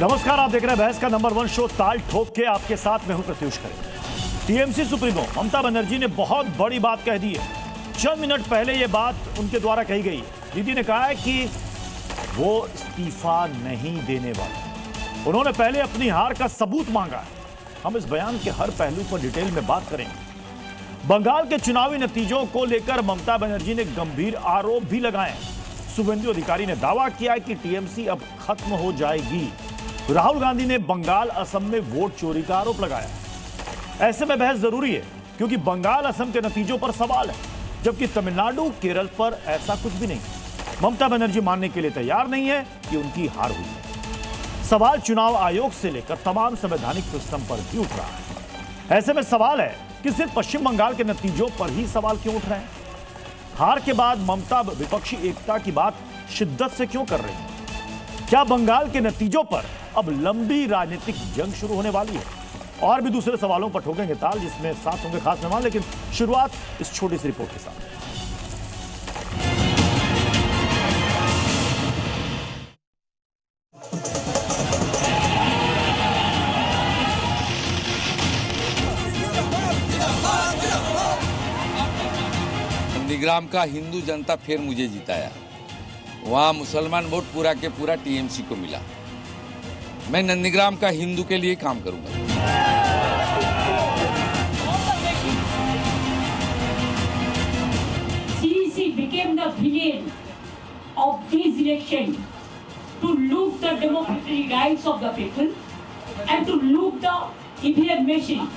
नमस्कार, आप देख रहे हैं बहस का नंबर 1 शो ताल ठोक के। आपके साथ मैं हूं प्रत्युष खरे। टीएमसी सुप्रीमो ममता बनर्जी ने बहुत बड़ी बात कह दी है। चंद मिनट पहले यह बात उनके द्वारा कही गई है। दीदी ने कहा है कि वो इस्तीफा नहीं देने वाले। उन्होंने पहले अपनी हार का सबूत मांगा है। हम इस बयान के हर पहलू पर डिटेल में बात करेंगे। बंगाल के चुनावी नतीजों को लेकर ममता बनर्जी ने गंभीर आरोप भी लगाए। शुभेंदु अधिकारी ने दावा किया है कि टीएमसी अब खत्म हो जाएगी। राहुल गांधी ने बंगाल असम में वोट चोरी का आरोप लगाया। ऐसे में बहस जरूरी है क्योंकि बंगाल असम के नतीजों पर सवाल है, जबकि तमिलनाडु केरल पर ऐसा कुछ भी नहीं। ममता बनर्जी मानने के लिए तैयार नहीं है कि उनकी हार हुई है। सवाल चुनाव आयोग से लेकर तमाम संवैधानिक सिस्टम पर भी उठ रहा है। ऐसे में सवाल है कि सिर्फ पश्चिम बंगाल के नतीजों पर ही सवाल क्यों उठ रहे हैं। हार के बाद ममता विपक्षी एकता की बात शिद्दत से क्यों कर रही है। क्या बंगाल के नतीजों पर अब लंबी राजनीतिक जंग शुरू होने वाली है। और भी दूसरे सवालों पर ठोकेंगे ताल, जिसमें साथ होंगे खास मेहमान। लेकिन शुरुआत इस छोटी सी रिपोर्ट के साथ। नंदीग्राम का हिंदू जनता फिर मुझे जिताया। वहां मुसलमान वोट पूरा के पूरा टीएमसी को मिला। मैं नंदीग्राम का हिंदू के लिए काम करूंगा। CEC became the villain of this election to loot the democratic rights of the people and to loot the EVM machine.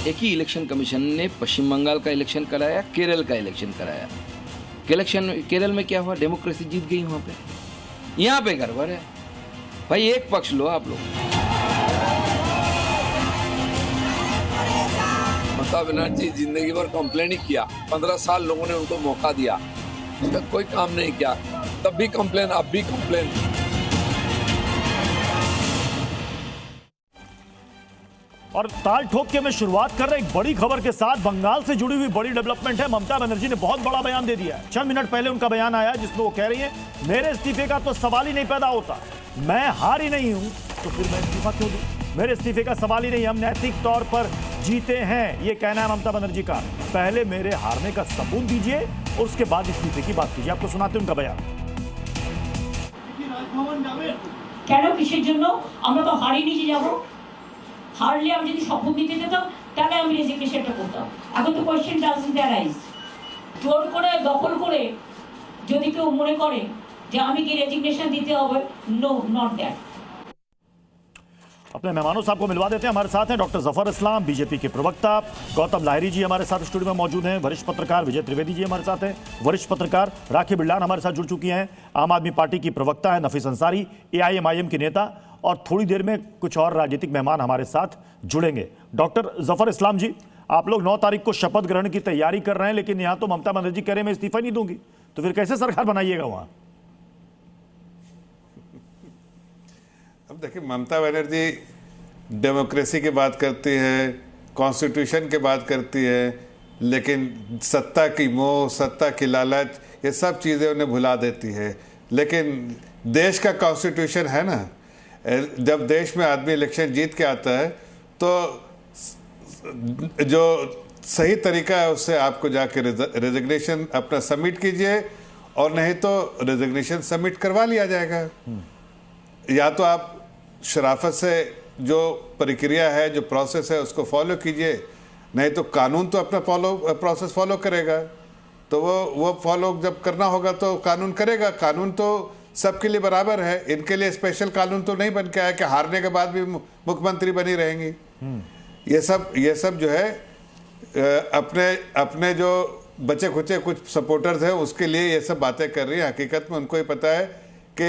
एक ही इलेक्शन कमीशन ने पश्चिम बंगाल का इलेक्शन कराया, केरल का इलेक्शन कराया। केरल में क्या हुआ, डेमोक्रेसी जीत गई वहां पे। यहाँ पे गड़बड़ है भाई। एक पक्ष लो आप लोग। ममता बनर्जी जिंदगी भर कंप्लेन ही किया। 15 साल लोगों ने उनको मौका दिया, उसका कोई काम नहीं किया। तब भी कंप्लेन, अब भी कंप्लेन। और ताल ठोक के मैं शुरुआत कर रहा एक बड़ी खबर के साथ। बंगाल से जुड़ी हुई बड़ी डेवलपमेंट है। ममता बनर्जी ने बहुत बड़ा बयान दे दिया है। चंद मिनट पहले उनका बयान आया जिसमें वो कह रही है, मेरे इस्तीफे का तो सवाल ही नहीं पैदा होता। मैं हार ही नहीं हूं तो फिर मैं इस्तीफा क्यों दूं। मेरे इस्तीफे का सवाल ही नहीं, हम नैतिक तौर पर जीते हैं। ये कहना है ममता बनर्जी का। पहले मेरे हारने का सबूत दीजिए और उसके बाद इस्तीफे की बात कीजिए। आपको सुनाते उनका बयान। কেন কিসের জন্য আমরা তো হারিয়ে নিয়ে যাব। হারলে আমি যদি শপথ নিতে যেতাম তাহলে আমি রেজিগনেশনটা করতাম। এখন তো কোয়েশ্চেন ডাজন্ট অ্যারাইজ। জোর করে দখল করে যদি কেউ মনে করে যে আমি কি রেজিগনেশন দিতে হবে, নো, নট দ্যাট। अपने मेहमानों साहब को मिलवा देते हैं। हमारे साथ हैं डॉक्टर जफर इस्लाम, बीजेपी के प्रवक्ता। गौतम लाहिरी जी हमारे साथ स्टूडियो में मौजूद हैं। वरिष्ठ पत्रकार विजय त्रिवेदी जी हमारे साथ हैं। वरिष्ठ पत्रकार राखी बिरलान हमारे साथ जुड़ चुकी हैं। आम आदमी पार्टी की प्रवक्ता है नफीस अंसारी, AIMIM के नेता। और थोड़ी देर में कुछ और राजनीतिक मेहमान हमारे साथ जुड़ेंगे। डॉक्टर जफर इस्लाम जी, आप लोग 9 तारीख को शपथ ग्रहण की तैयारी कर रहे हैं, लेकिन यहां तो ममता बनर्जी कह रहे मैं इस्तीफा नहीं दूंगी, तो फिर कैसे सरकार बनाइएगा वहां। अब देखिए, ममता बनर्जी डेमोक्रेसी की बात करती है, कॉन्स्टिट्यूशन की बात करती है, लेकिन सत्ता की मोह, सत्ता की लालच, ये सब चीज़ें उन्हें भुला देती है। लेकिन देश का कॉन्स्टिट्यूशन है ना, जब देश में आदमी इलेक्शन जीत के आता है तो जो सही तरीका है उससे आपको जाके रेजिग्नेशन अपना सबमिट कीजिए, और नहीं तो रेजिग्नेशन सबमिट करवा लिया जाएगा। या तो आप शराफत से जो प्रक्रिया है, जो प्रोसेस है, उसको फॉलो कीजिए, नहीं तो कानून तो अपना प्रोसेस फॉलो करेगा। तो वो फॉलो जब करना होगा तो कानून करेगा। कानून तो सबके लिए बराबर है। इनके लिए स्पेशल कानून तो नहीं बन के आया कि हारने के बाद भी मुख्यमंत्री बनी रहेंगी। ये सब जो है अपने जो बचे खुचे कुछ सपोर्टर्स हैं उसके लिए ये सब बातें कर रही है। हकीकत में उनको ही पता है कि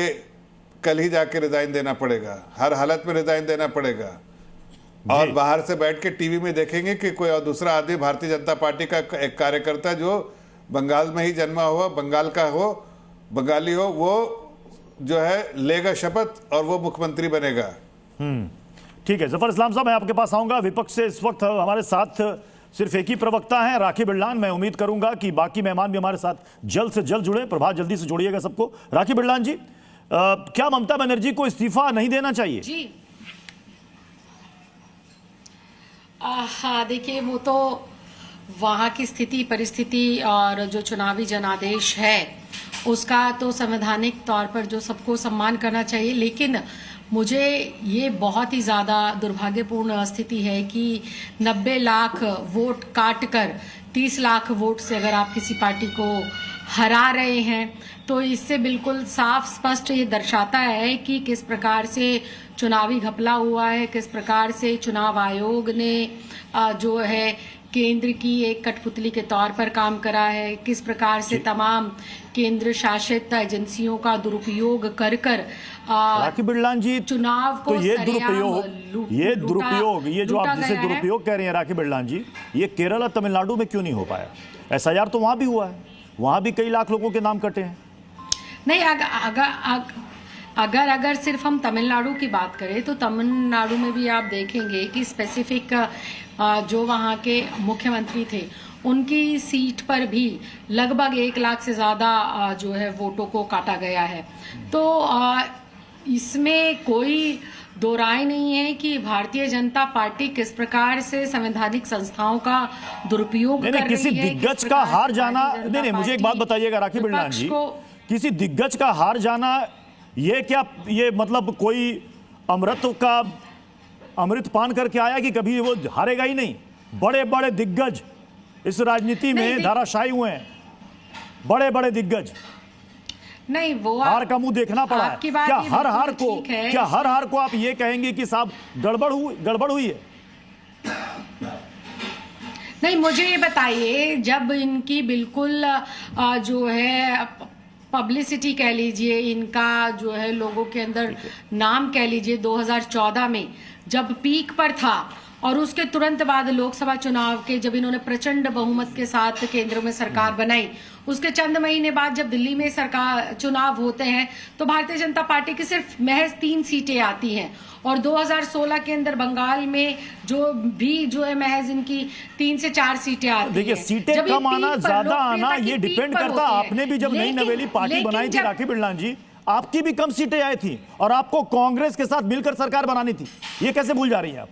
कल ही जाके रिजाइन देना पड़ेगा, हर हालत में रिजाइन देना पड़ेगा। और बाहर से बैठ के टीवी में देखेंगे कि कोई और दूसरा आदमी भारतीय जनता पार्टी का एक कार्यकर्ता जो बंगाल में ही जन्मा हुआ, बंगाल का हो, बंगाली हो, वो जो है लेगा शपथ और वो मुख्यमंत्री बनेगा। ठीक है जफर इस्लाम साहब, मैं आपके पास आऊंगा। विपक्ष से इस वक्त हमारे साथ सिर्फ एक ही प्रवक्ता हैं, राखी बिरलान। मैं उम्मीद करूंगा कि बाकी मेहमान भी हमारे साथ जल्द से जल्द जुड़े। प्रभात, जल्दी से जोड़िएगा सबको। राखी बिरलान जी, क्या ममता बनर्जी को इस्तीफा नहीं देना चाहिए? जी हाँ, देखिए वो तो वहाँ की स्थिति परिस्थिति और जो चुनावी जनादेश है उसका तो संवैधानिक तौर पर जो सबको सम्मान करना चाहिए, लेकिन मुझे ये बहुत ही ज़्यादा दुर्भाग्यपूर्ण स्थिति है कि 90 लाख वोट काट कर 30 लाख वोट से अगर आप किसी पार्टी को हरा रहे हैं तो इससे बिल्कुल साफ स्पष्ट ये दर्शाता है कि किस प्रकार से चुनावी घपला हुआ है, किस प्रकार से चुनाव आयोग ने जो है केंद्र की एक कठपुतली के तौर पर काम करा है, किस प्रकार से तमाम केंद्र शासित एजेंसियों का दुरुपयोग कर राखी बिरलान जी, चुनाव को तो ये जो आप जिसे दुरुपयोग कह रहे हैं राखी बिरलान जी, ये केरल और तमिलनाडु में क्यों नहीं हो पाया? एसआईआर तो वहां भी हुआ है, वहां भी कई लाख लोगों के नाम कटे हैं। नहीं, अगर सिर्फ हम तमिलनाडु की बात करें तो तमिलनाडु में भी आप देखेंगे कि स्पेसिफिक जो वहाँ के मुख्यमंत्री थे उनकी सीट पर भी लगभग 1 लाख से ज़्यादा जो है वोटों को काटा गया है। तो इसमें कोई दो राय नहीं है कि भारतीय जनता पार्टी किस प्रकार से संवैधानिक संस्थाओं का दुरुपयोग कर रही है। किसी दिग्गज का हार जाना, नहीं, मुझे एक बात बताइएगा राखी बिरलान जी, किसी दिग्गज का हार जाना ये क्या, ये मतलब कोई अमृत पान करके आया कि कभी वो हारेगा ही नहीं? बड़े बड़े दिग्गज इस राजनीति में धराशायी हुए हैं, बड़े बड़े दिग्गज। नहीं, वो हार का मुंह देखना पड़ा है। क्या हर हार को आप ये कहेंगे कि साहब गड़बड़ हुई है? नहीं, मुझे ये बताइए, जब इनकी बिल्कुल जो है पब्लिसिटी कह लीजिए, इनका जो है लोगों के अंदर नाम कह लीजिए, 2014 में जब पीक पर था और उसके तुरंत बाद लोकसभा चुनाव के जब इन्होंने प्रचंड बहुमत के साथ केंद्र में सरकार बनाई, उसके चंद महीने बाद जब दिल्ली में सरकार चुनाव होते हैं तो भारतीय जनता पार्टी की सिर्फ महज 3 सीटें आती हैं और 2016 के अंदर बंगाल में जो है महज इनकी 3 से 4 सीटें आती हैं। देखिए, सीटें कम आना ज्यादा आना ये डिपेंड करता, आपने भी जब नई नवेली पार्टी बनाई थी राखी बिरलान जी, आपकी भी कम सीटें आई थी और आपको कांग्रेस के साथ मिलकर सरकार बनानी थी। ये कैसे भूल जा रही हैं आप?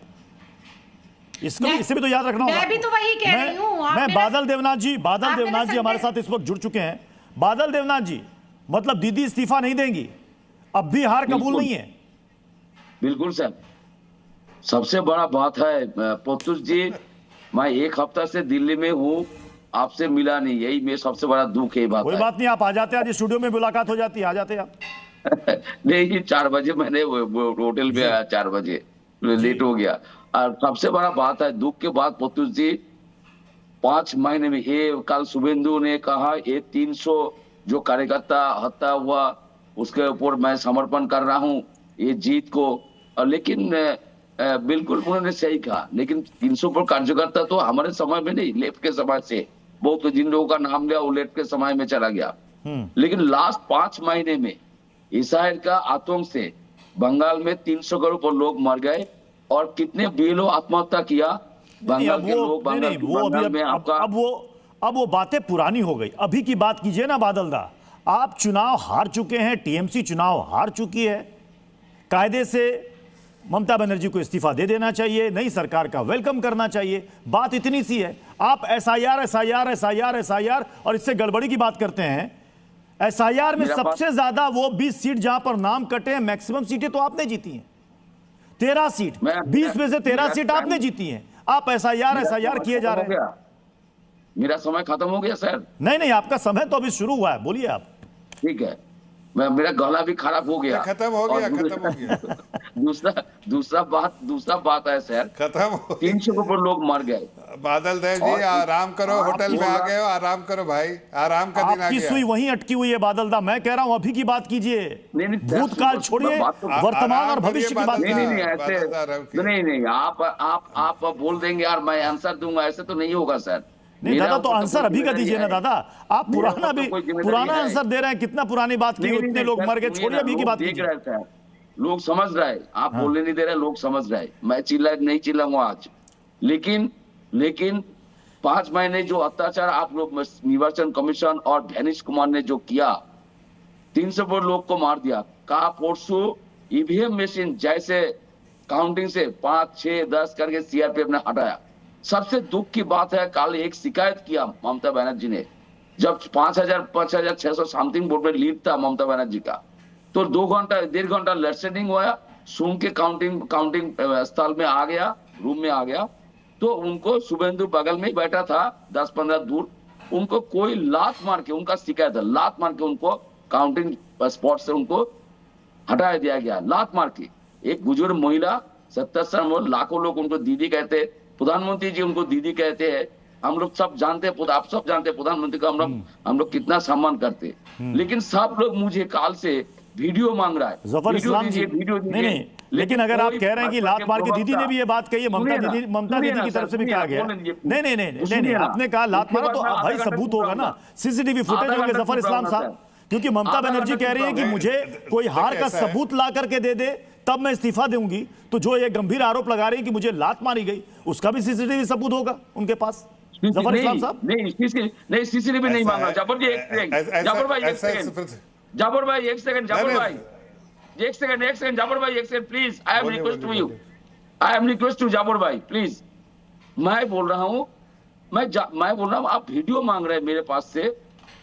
इसे भी तो याद रखना होगा। मैं भी तो वही कह रही हूं। मैं बादल देवनाथ जी हमारे साथ इस वक्त जुड़ चुके हैं। बादल देवनाथ जी, मतलब दीदी इस्तीफा नहीं देंगी, अब भी हार कबूल नहीं है? बिल्कुल सर, सबसे बड़ा बात है पोतुस जी, मैं 1 हफ्ता से दिल्ली में हूँ, आपसे मिला नहीं, यही मेरा सबसे बड़ा दुख है। कोई बात नहीं, आप आ जाते, आज स्टूडियो में मुलाकात हो जाती, आ जाते आप। नहीं, 4 बजे मैंने होटल में आया, 4 बजे लेट हो गया। और सबसे बड़ा बात है, दुख के बाद पोतुस जी, 5 महीने में ये कल शुभेंदु ने कहा ये 300 जो कार्यकर्ता हत्या हुआ उसके ऊपर मैं समर्पण कर रहा हूँ ये जीत को। लेकिन बिल्कुल उन्होंने सही कहा, लेकिन 300 पर कार्यकर्ता तो हमारे समय में नहीं, लेफ्ट के समय से बहुत, जिन लोगों का नाम लिया वो लेफ्ट के समय में चला गया। लेकिन लास्ट 5 महीने में इसराइल का आतंक से बंगाल में 300 के ऊपर लोग मर गए और कितने बीएलओ आत्महत्या किया बंगाल के लोग। बंगाल में आपका अब वो बातें पुरानी हो गई, अभी की बात कीजिए ना बादल दा। आप चुनाव हार चुके हैं, टीएमसी चुनाव हार चुकी है, कायदे से ममता बनर्जी को इस्तीफा दे देना चाहिए, नई सरकार का वेलकम करना चाहिए, बात इतनी सी है। आप एसआईआर और इससे गड़बड़ी की बात करते हैं। एसआईआर में सबसे ज्यादा वो 20 सीट जहां पर नाम कटे हैं, मैक्सिमम सीटें तो आपने जीती हैं, 13 सीट, 20 में से 13 सीट आपने जीती हैं। आप एसआईआर किए जा रहे हैं। मेरा समय खत्म हो गया सर। नहीं, आपका समय तो अभी शुरू हुआ है, बोलिए आप। ठीक है, मेरा गला भी खराब हो गया। खत्म हो गया। दूसरा बात है सर, खत्म हो 300 के ऊपर लोग मर गए। बादल देव जी, आराम करो, होटल में आ गए हो, आराम करो भाई, आराम का दिन आ गया। सुई वहीं अटकी हुई है बादल दा, मैं कह रहा हूं अभी की बात कीजिए, भूतकाल छोड़िए, वर्तमान और भविष्य की बात कीजिए। नहीं, आप बोल देंगे यार मैं आंसर दूंगा, ऐसे तो नहीं होगा सर। नहीं दादा, तो आंसर अभी का दीजिए ना दादा, आप पुराना आंसर दे रहे हैं। कितना पुरानी बात की, इतने लोग मर गए, छोड़िए अभी की बात कीजिए। लोग समझ रहे हैं, आप बोलने नहीं दे रहे, लोग समझ रहे हैं। मैं नहीं चिल्लाऊंगा आज, लेकिन 5 महीने जो अत्याचार आप लोग निर्वाचन कमीशन और धैनिश कुमार ने जो किया, 300 लोग को मार दिया। कहा परसों ईवीएम मशीन जैसे काउंटिंग से 5, 6, 10 करके सीआरपीएफ ने हटाया। सबसे दुख की बात है, कल एक शिकायत किया ममता बनर्जी ने, जब 5,600 समथिंग वोट में लीड था ममता बनर्जी का, तो 1.5 घंटा लेटसेटिंग हुआ। सुन के काउंटिंग स्थल में आ गया, रूम में आ गया, तो उनको शुभेंदु बगल में ही बैठा था 10-15 दूर, उनको कोई लात मार के, उनका शिकायत है, लात मार के उनको काउंटिंग स्पॉट से उनको हटाया दिया गया, लात मार के। एक बुजुर्ग महिला 70 साल, लाखों लोग उनको दीदी कहते, प्रधानमंत्री जी उनको दीदी कहते हैं। हम लोग सब जानते हैं, आप सब जानते हैं प्रधानमंत्री का हम लोग कितना सम्मान करते हैं, लेकिन सब लोग मुझे काल से वीडियो मांग रहा है। जफर इस्लाम जी, नहीं, लेकिन अगर आप कह रहे हैं कि लात मार के दीदी ने भी ये बात कही है, ममता दीदी की तरफ से भी कहा गया, नहीं, आपने कहा लात मारा, तो भाई सबूत होगा ना, सीसीटीवी फुटेज होंगे जफर इस्लाम साहब, क्योंकि ममता बनर्जी कह रही है कि मुझे कोई हार का सबूत ला करके दे दे तब मैं इस्तीफा दूंगी, तो जो ये गंभीर आरोप लगा रही है कि मुझे लात मारी गई, उसका भी सीसीटीवी सबूत होगा उनके पास। जफर इस्लाम साहब, नहीं सीसीटीवी नहीं मांग रहा। जाफर जी जाफर भाई एक सेकंड, जाफर भाई एक सेकंड, जाफर भाई एक सेकंड, जाफर भाई एक second please, I am request to you, I am request to Jafar भाई प्लीज। मैं बोल रहा हूँ, मैं बोल रहा हूँ, आप वीडियो मांग रहे हैं मेरे पास से,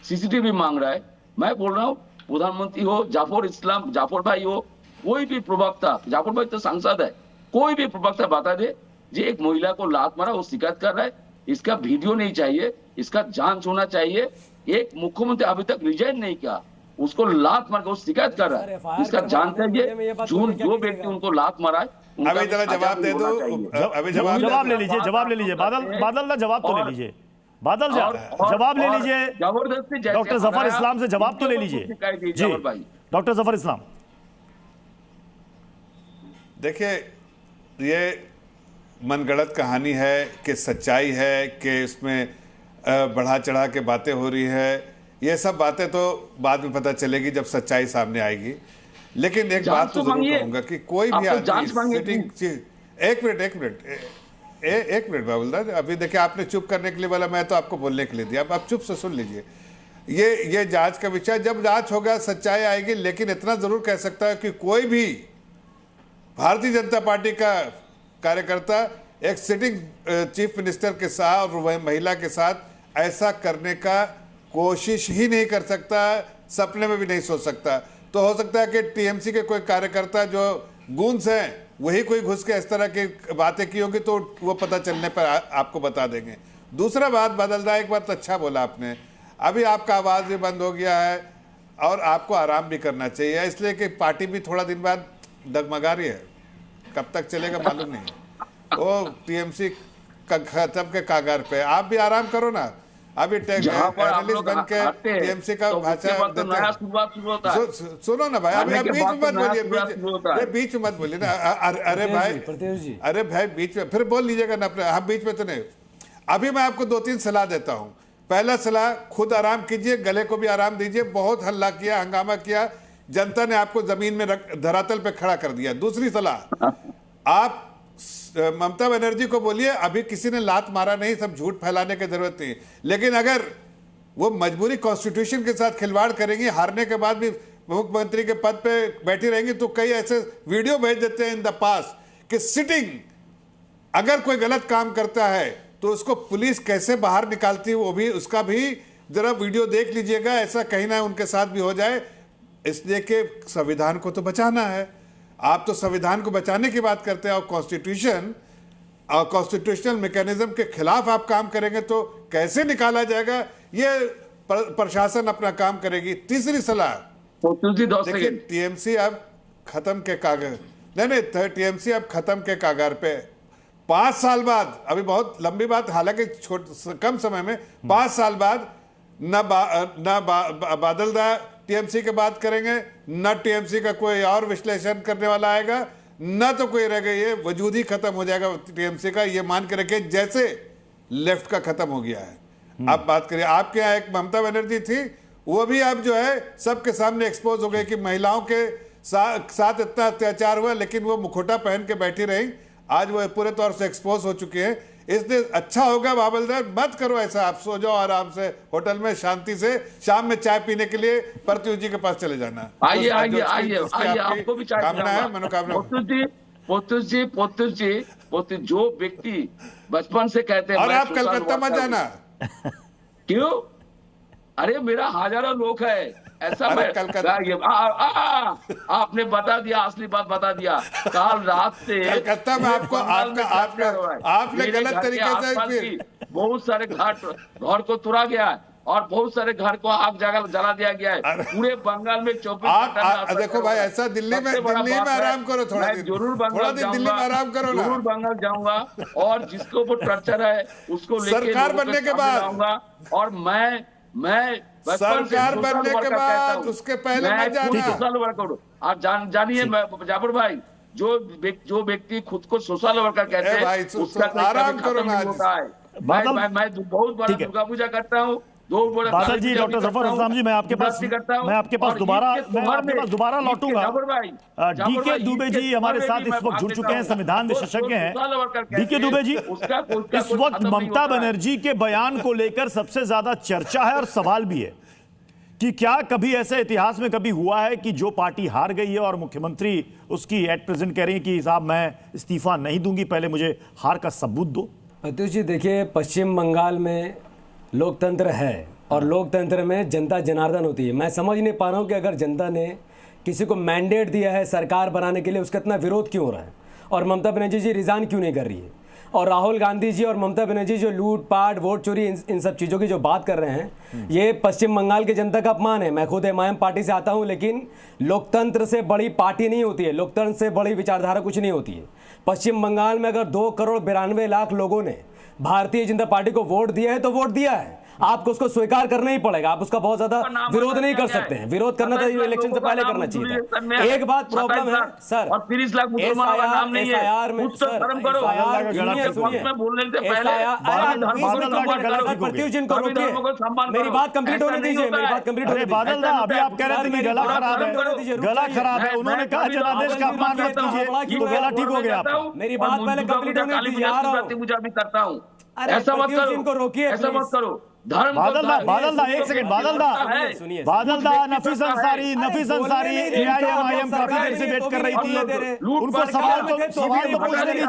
सीसीटीवी मांग रहा है। मैं बोल रहा हूँ प्रधानमंत्री हो, जाफर इस्लाम, जाफर भाई हो, कोई भी प्रवक्ता, जाफर भाई तो सांसद है, कोई भी प्रवक्ता बता दे जी एक महिला को लात मारा, वो शिकायत कर रहा है, इसका वीडियो नहीं चाहिए, इसका जांच होना चाहिए। एक मुख्यमंत्री अभी तक रिजाइन नहीं किया, उसको लात मार के वो शिकायत कर रहा है, इसका जांच चाहिए। जो व्यक्ति उनको लात मारा है, अभी जवाब दे दो, अभी जवाब ले लीजिए, बादल ना जवाब तो ले लीजिए, बादल जवाब ले लीजिए, जबरदस्ती डॉक्टर जफर इस्लाम से जवाब तो ले लीजिए जी, डॉक्टर जफर इस्लाम। देखिए, ये मनगढ़ंत कहानी है कि सच्चाई है कि इसमें बढ़ा चढ़ा के बातें हो रही है, ये सब बातें तो बाद में पता चलेगी जब सच्चाई सामने आएगी। लेकिन एक बात तो जरूर कहूंगा कि कोई भी आदमी सिटिंग, एक मिनट बाबुलदार, अभी देखिए आपने चुप करने के लिए बोला, मैं तो आपको बोलने के लिए दिया, अब आप चुप से सुन लीजिए। ये जांच का विषय, जब जांच होगा सच्चाई आएगी। लेकिन इतना जरूर कह सकता है कि कोई भी भारतीय जनता पार्टी का कार्यकर्ता एक सिटिंग चीफ मिनिस्टर के साथ और वह महिला के साथ ऐसा करने का कोशिश ही नहीं कर सकता, सपने में भी नहीं सोच सकता। तो हो सकता है कि टीएमसी के कोई कार्यकर्ता जो गूंज हैं वही कोई घुस के इस तरह की बातें की होगी, तो वो पता चलने पर आपको बता देंगे। दूसरा बात, बदलदा एक बात अच्छा बोला आपने, अभी आपका आवाज़ भी बंद हो गया है और आपको आराम भी करना चाहिए, इसलिए कि पार्टी भी थोड़ा दिन बाद डगमगा रही है, कब तक चलेगा मालूम नहीं। वो टीएमसी का खत्म के कागार पे, आप भी आराम करो ना। अभी एनालिस्ट बन के टीएमसी का भाषा सुनो ना भाई, अभी बीच में मत बोलिए, बीच में मत बोलिए ना। अरे भाई बीच में फिर बोल लीजिएगा ना अपने, हम बीच में तो नहीं। अभी मैं आपको 2-3 सलाह देता हूँ। पहला सलाह, खुद आराम कीजिए, गले को भी आराम दीजिए। बहुत हल्ला किया, हंगामा किया, जनता ने आपको जमीन में धरातल पे खड़ा कर दिया। दूसरी सलाह, आप ममता बनर्जी को बोलिए अभी किसी ने लात मारा नहीं, सब झूठ फैलाने की जरूरत नहीं। लेकिन अगर वो मजबूरी कॉन्स्टिट्यूशन के साथ खिलवाड़ करेंगी, हारने के बाद भी मुख्यमंत्री के पद पे बैठी रहेंगी, तो कई ऐसे वीडियो भेज देते हैं इन द पास कि सिटिंग अगर कोई गलत काम करता है तो उसको पुलिस कैसे बाहर निकालती है, वो भी, उसका भी जरा वीडियो देख लीजिएगा। ऐसा कहीं ना उनके साथ भी हो जाए, इसलिए कि संविधान को तो बचाना है। आप तो संविधान को बचाने की बात करते हैं और कॉन्स्टिट्यूशन और कॉन्स्टिट्यूशनल मैकेनिज्म के खिलाफ आप काम करेंगे तो कैसे निकाला जाएगा, ये प्रशासन अपना काम करेगी। तीसरी सलाह, देखिए टीएमसी अब खत्म के कागज, नहीं टीएमसी अब खत्म के कागार पे। 5 साल बाद, अभी बहुत लंबी बात, हालांकि कम समय में 5 साल बाद न बादलदा टीएमसी की बात करेंगे, न टीएमसी का कोई और विश्लेषण करने वाला आएगा, न तो कोई रहेगा, ये वजूद ही खत्म हो जाएगा टीएमसी का। ये मान के रखे जैसे लेफ्ट का खत्म हो गया है। अब बात करिए, आपके यहाँ एक ममता बनर्जी थी, वो भी अब जो है सबके सामने एक्सपोज हो गई कि महिलाओं के साथ इतना अत्याचार हुआ, लेकिन वो मुखौटा पहन के बैठी रही। आज वो पूरे तौर से एक्सपोज हो चुके हैं। इसलिए अच्छा होगा बाबलदार, मत करो ऐसा, आप सो जाओ आराम से होटल में शांति से, शाम में चाय पीने के लिए प्रत्युष जी के पास चले जाना। आइए आइए आइए आइए, आपको भी चाय कामना है, मनोकामना। पोतुस जी, जो व्यक्ति बचपन से कहते हैं, और आप कलकत्ता मत जाना। क्यों? अरे मेरा हजारों लोग है ऐसा। आपने बता दिया, असली बात बता दिया। कल रात से कलकत्ता में आपको आपने गलत तरीके से बहुत सारे घर को तोड़ा गया है और बहुत सारे घर को आग जला दिया गया है। पूरे बंगाल में 24 घंटे। देखो भाई, ऐसा दिल्ली में आराम करो, थोड़ा दिन जरूर बंगाल दिल्ली में आराम करो ना। जरूर बंगाल जाऊंगा और जिसके ऊपर टर्चर है उसको लेके सरकार बनने के बाद आऊंगा। और मैं सरकार बनने के बाद, उसके पहले मत जाना। सोशल वर्कर, आप जानिए जाफर भाई, जो व्यक्ति खुद को सोशल वर्कर कहते हैं उसका आराम करो ना। मैं बहुत बड़ा दुर्गा पूजा करता हूँ। बादल जी, डॉक्टर जफर इस्लाम जी, मैं आपके पास दोबारा लौटूंगा। डीके दुबे जी हमारे साथ इस वक्त जुड़ चुके हैं, संविधान विशेषज्ञ हैं। डीके दुबे जी, इस वक्त ममता बनर्जी के बयान को लेकर सबसे ज्यादा चर्चा है और सवाल भी है कि क्या कभी ऐसे इतिहास में कभी हुआ है कि जो पार्टी हार गई है और मुख्यमंत्री उसकी एट प्रेजेंट कह रही है कि साहब मैं इस्तीफा नहीं दूंगी, पहले मुझे हार का सबूत दो। प्रत्युष जी देखिए, पश्चिम बंगाल में लोकतंत्र है और लोकतंत्र में जनता जनार्दन होती है। मैं समझ नहीं पा रहा हूँ कि अगर जनता ने किसी को मैंडेट दिया है सरकार बनाने के लिए, उसका इतना विरोध क्यों हो रहा है और ममता बनर्जी जी रिजाइन क्यों नहीं कर रही है। और राहुल गांधी जी और ममता बनर्जी जो लूटपाट, वोट चोरी, इन सब चीज़ों की जो बात कर रहे हैं, ये पश्चिम बंगाल की जनता का अपमान है। मैं खुद MIM पार्टी से आता हूँ, लेकिन लोकतंत्र से बड़ी पार्टी नहीं होती है, लोकतंत्र से बड़ी विचारधारा कुछ नहीं होती है। पश्चिम बंगाल में अगर 2,92,00,000 लोगों ने भारतीय जनता पार्टी को वोट दिया है तो वोट दिया है, आपको उसको स्वीकार करना ही पड़ेगा। आप उसका बहुत ज्यादा विरोध नहीं कर सकते हैं। विरोध करना तो इलेक्शन से पहले करना चाहिए। एक बात प्रॉब्लम है सर, और 30 लाख मुसलमानों का नाम नहीं है। प्रत्युष जी को रोकिए, मेरी बात कंप्लीट होने दीजिए, मेरी बात कंप्लीट होने दीजिए। बादल दा, अभी आप कह रहे थे कि गला खराब है, उन्होंने कहा जनादेश का अपमान मत कीजिए, तो गला ठीक हो गया आपका। मेरी बात पहले कंप्लीट होने दीजिए। आ रहा हूं, मुझे अभी करता हूं। ऐसा मत करो, इनको रोकिए, ऐसा मत करो। बादल दा एक सेकंड, बादल दा नफीस अंसारी AIM काफी देर से वेट कर रही थी, उनको सवाल तो पूछने दीजिए।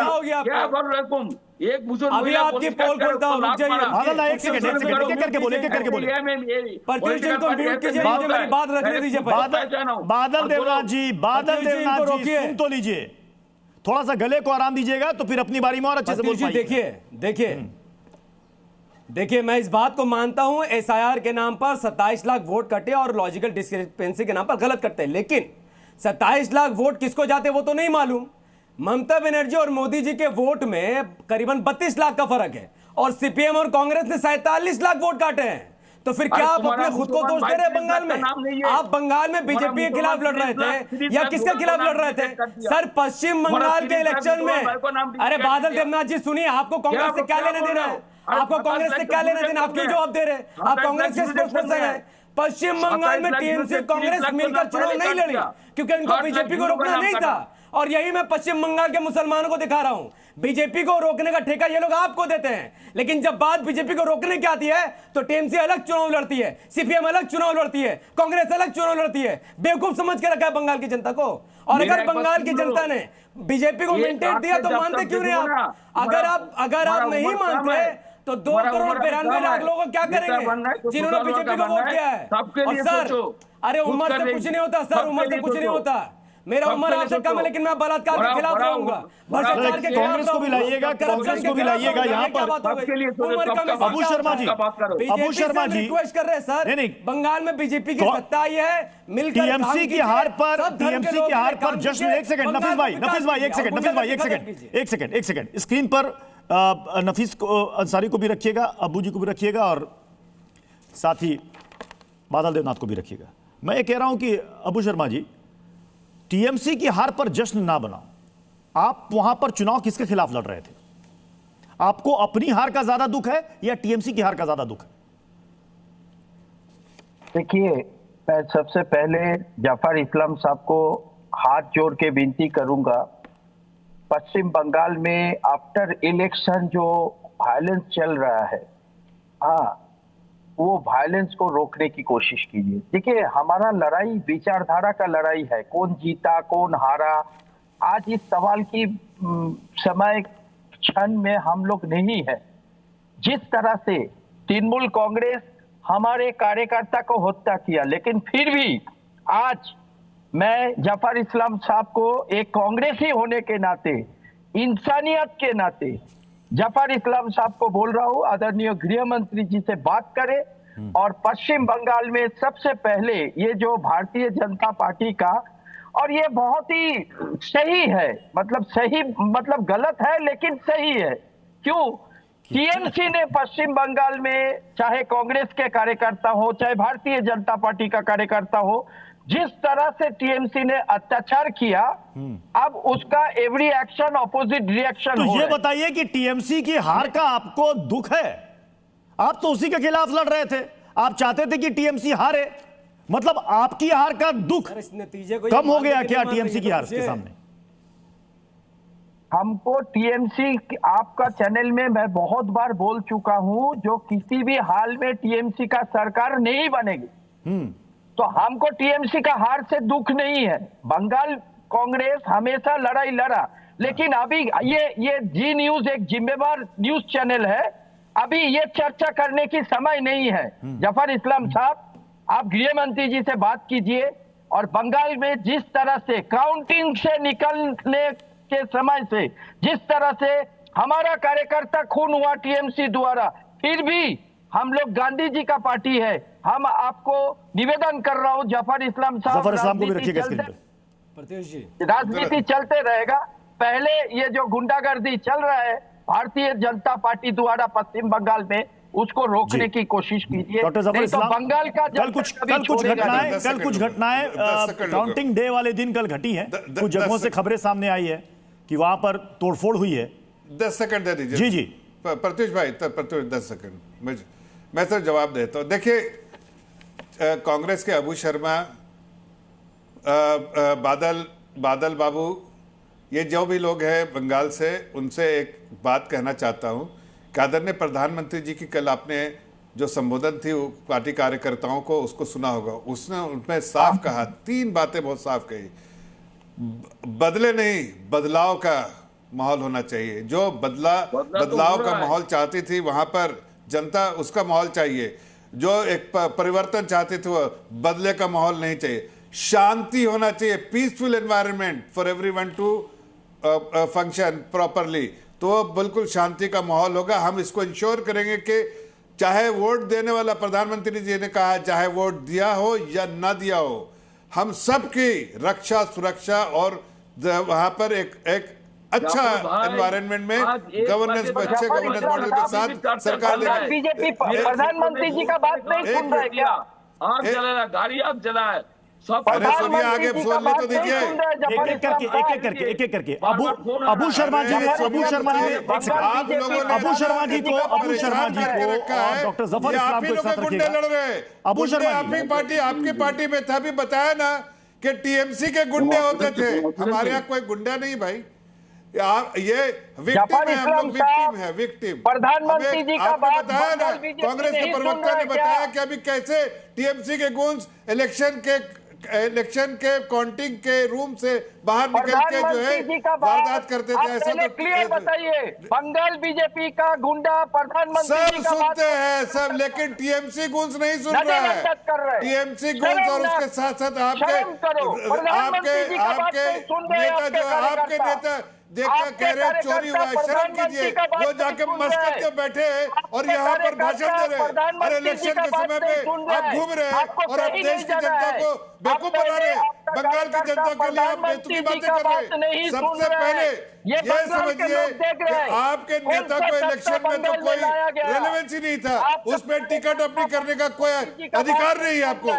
एक बुजुर्ग अभी आपकी पोल खोलता हूं, रुक जाइए। बादल दा एक सेकंड एक करके बोले प्रत्युष जी को म्यूट कीजिए, मेरी बात रखने दीजिए। बादल देवनाथ जी सुन तो लीजिए, थोड़ा सा गले को आराम दीजिएगा तो फिर अपनी बारी में और अच्छे से बोल पाइए। देखिए मैं इस बात को मानता हूं, SIR के नाम पर 27 लाख वोट कटे और लॉजिकल डिस्क्रिपेंसी के नाम पर गलत करते हैं, लेकिन 27 लाख वोट किसको जाते वो तो नहीं मालूम। ममता बनर्जी और मोदी जी के वोट में करीबन 32 लाख का फर्क है और CPM और कांग्रेस ने 47 लाख वोट काटे हैं। तो फिर क्या आप अपने खुद को दोष दे रहे हैं? बंगाल में आप बंगाल में बीजेपी के खिलाफ लड़ रहे थे या किसके खिलाफ लड़ रहे थे सर? पश्चिम बंगाल के इलेक्शन में, अरे बादल देवनाथ जी सुनिए, आपको कांग्रेस से क्या लेना देना है? आपको कांग्रेस से क्या लेना देना? आप क्यों जवाब दे रहे हैं? आप कांग्रेस के स्पोक्स पर्सन हैं। पश्चिम बंगाल में TMC कांग्रेस मिलकर चुनाव नहीं लड़ी क्योंकि उनको बीजेपी को रोकना नहीं था, और यही मैं पश्चिम बंगाल के मुसलमानों को दिखा रहा हूं। बीजेपी को रोकने का ठेका ये लोग आपको देते हैं, लेकिन जब बात बीजेपी को रोकने की आती है तो TMC अलग चुनाव लड़ती है, CPM अलग चुनाव लड़ती है, कांग्रेस अलग चुनाव लड़ती है। बेवकूफ समझ के रखा है बंगाल की जनता को। और अगर बंगाल की जनता ने बीजेपी को मेंटेन दिया तो मानते क्यों नहीं आप? अगर आप नहीं मानते तो 2,92,00,000 लोग क्या करेंगे जिन्होंने बीजेपी को वोट किया है? और सर, अरे उम्र से कुछ नहीं होता सर, उम्र से कुछ नहीं होता। मेरा उम्र आपसे कम है, लेकिन मैं बलात्कार के खिलाफ रहूंगा, भ्रष्टाचार के खिलाफ। कांग्रेस को भी लाइएगा, कांग्रेस को भी लाइएगा यहाँ पर। अबू शर्मा जी रिक्वेस्ट कर रहे हैं सर, बंगाल में बीजेपी की सत्ता आई है, मिलकर TMC की हार पर जश्न। एक सेकंड नफीस भाई, एक सेकंड स्क्रीन पर नफीस अंसारी को भी रखिएगा, अबू जी को भी रखिएगा और साथ ही बादल देवनाथ को भी रखिएगा। मैं ये कह रहा हूं कि अबू शर्मा जी, TMC की हार पर जश्न ना बनाओ। आप वहां पर चुनाव किसके खिलाफ लड़ रहे थे? आपको अपनी हार का ज्यादा दुख है या TMC की हार का ज्यादा दुख है? देखिए, मैं सबसे पहले जाफर इस्लाम साहब को हाथ जोड़ के विनती करूंगा, पश्चिम बंगाल में आफ्टर इलेक्शन जो वायलेंस चल रहा है, हाँ, वो वायलेंस को रोकने की कोशिश कीजिए। देखिए, हमारा लड़ाई विचारधारा का लड़ाई है, कौन जीता कौन हारा, आज इस सवाल की समय क्षण में हम लोग नहीं है। जिस तरह से तृणमूल कांग्रेस हमारे कार्यकर्ता को हत्या किया, लेकिन फिर भी आज मैं जफर इस्लाम साहब को एक कांग्रेसी होने के नाते, इंसानियत के नाते जफर इस्लाम साहब को बोल रहा हूं, आदरणीय गृह मंत्री जी से बात करें और पश्चिम बंगाल में सबसे पहले ये जो भारतीय जनता पार्टी का, और ये बहुत ही सही है, मतलब सही मतलब गलत है लेकिन सही है। क्यों? टीएमसी ने पश्चिम बंगाल में, चाहे कांग्रेस के कार्यकर्ता हो चाहे भारतीय जनता पार्टी का कार्यकर्ता हो, जिस तरह से टीएमसी ने अत्याचार किया, अब उसका एवरी एक्शन ऑपोजिट रिएक्शन तो हो ये रहा है। बताइए कि टीएमसी की हार का आपको दुख है? आप तो उसी के खिलाफ लड़ रहे थे, आप चाहते थे कि टीएमसी हारे, मतलब आपकी हार का दुख इस नतीजे को कम हो गया क्या टीएमसी की हार के सामने? हमको टीएमसी, आपका चैनल में मैं बहुत बार बोल चुका हूं, जो किसी भी हाल में टीएमसी का सरकार नहीं बनेगी, तो हमको टीएमसी का हार से दुख नहीं है। बंगाल कांग्रेस हमेशा लड़ाई लड़ा, लेकिन अभी ये जी न्यूज एक जिम्मेवार न्यूज चैनल है, अभी ये चर्चा करने की समय नहीं है। जफर इस्लाम साहब, आप गृह मंत्री जी से बात कीजिए, और बंगाल में जिस तरह से काउंटिंग से निकलने के समय से जिस तरह से हमारा कार्यकर्ता खून हुआ टीएमसी द्वारा, फिर भी हम लोग गांधी जी का पार्टी है। हम आपको निवेदन कर रहा हूं, जफर इस्लाम साहब, जफर इस्लाम को भी रखिएगा स्क्रीन पे। प्रत्युष जी, राजनीति चलते रहेगा। पहले ये जो गुंडागर्दी चल रहा है भारतीय जनता पार्टी द्वारा पश्चिम बंगाल में, उसको रोकने की कोशिश कीजिए। डॉक्टर जफर नहीं तो इस्लाम, बंगाल का कल कुछ घटनाएं काउंटिंग डे वाले दिन कल घटी हैं, कुछ जगहों से खबरें सामने आई है कि वहां पर तोड़फोड़ हुई है। 10 सेकंड दे दीजिए। जी जी प्रत्युष भाई, प्रत्युष 10 सेकंड मैं सर जवाब देता हूँ। देखिए, कांग्रेस के अबू शर्मा, बादल बाबू, ये जो भी लोग हैं बंगाल से, उनसे एक बात कहना चाहता हूँ कि आदरणीय प्रधानमंत्री जी की कल आपने जो संबोधन थी वो पार्टी कार्यकर्ताओं को, उसको सुना होगा। उसने उनमें साफ कहा, 3 बातें बहुत साफ कही। बदले नहीं, बदलाव का माहौल होना चाहिए। जो बदलाव का माहौल चाहती थी, वहां पर जनता उसका माहौल चाहिए। जो एक परिवर्तन चाहते थे, वो बदले का माहौल नहीं चाहिए। शांति होना चाहिए, peaceful environment for everyone to function properly. तो बिल्कुल शांति का माहौल होगा। हम इसको इंश्योर करेंगे कि चाहे वोट देने वाला, प्रधानमंत्री जी ने कहा, चाहे वोट दिया हो या ना दिया हो, हम सबकी रक्षा, सुरक्षा और वहां पर एक अच्छा एनवायरनमेंट में गवर्नेंस, अच्छे गवर्नेंस मॉडल के साथ सरकार ने बीजेपी प्रधानमंत्री जी का बात नहीं सुन रहे क्या? आग जला, गाड़ी आग जला है सब। अरे सुनिए, आगे बोलने तो दीजिए। एक एक करके अबू शर्मा जी को डॉक्टर जफर इस्लाम को साथ गुंडे लड़ रहे। अबू शर्मा आपकी पार्टी में था, भी बताया ना कि टीएमसी के गुंडे होते थे। हमारे यहाँ कोई गुंडा नहीं भाई, ये विक्टिम है, हम लोग विक्टिम है, विक्टिम। प्रधानमंत्री जी का आपने बताया ना, कांग्रेस के प्रवक्ता ने बताया कि अभी कैसे टीएमसी के गुंज इलेक्शन के काउंटिंग के रूम से बाहर निकल के जो है वारदात करते थे। ऐसा तो क्लियर बताइए, बंगाल बीजेपी का गुंडा प्रधानमंत्री सब सुनते हैं सब, लेकिन टीएमसी गुंज नहीं सुन रहा है। टीएमसी गुंज और उसके साथ साथ आपके नेता जो आपके नेता देखा कह रहे चोरी हुआ, शर्म कीजिए। वो जाके मस्कत में बैठे हैं और यहाँ पर भाषण दे रहे हैं, और इलेक्शन के समय में आप घूम रहे हैं और आप देश की जनता को बेवकूफ बना रहे हैं। बंगाल की जनता के लिए आप बेतुकी बातें कर रहे हैं। सबसे पहले ये समझिए कि आपके नेता को इलेक्शन में तो कोई रेलेवेंस ही नहीं था, उसमें टिकट अपनी करने का कोई अधिकार नहीं है, आपको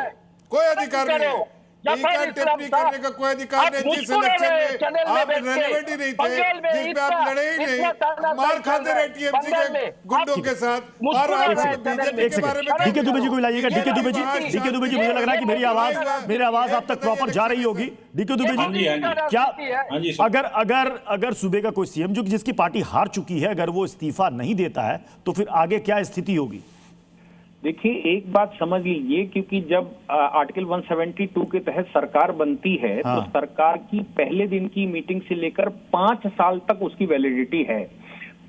कोई अधिकार नहीं है। टीका टिप्पणी करने का कोई अधिकार नहीं। जिस इलेक्शन में आप रेलेवेंट ही नहीं थे, जिसमें आप लड़े ही नहीं, मार खाते रहे टीएमसी के गुंडों के साथ, और बीजेपी के बारे में डीके दुबे जी को लाइएगा। डीके दुबे जी मुझे लग रहा है कि मेरी आवाज आप तक प्रॉपर जा रही होगी। डीके दुबे जी, क्या अगर सूबे का कोई सीएम जो जिसकी पार्टी हार चुकी है, अगर वो इस्तीफा नहीं देता है तो फिर आगे क्या स्थिति होगी? देखिए, एक बात समझ लीजिए, क्योंकि जब आर्टिकल 172 के तहत सरकार बनती है तो सरकार की पहले दिन की मीटिंग से लेकर 5 साल तक उसकी वैलिडिटी है।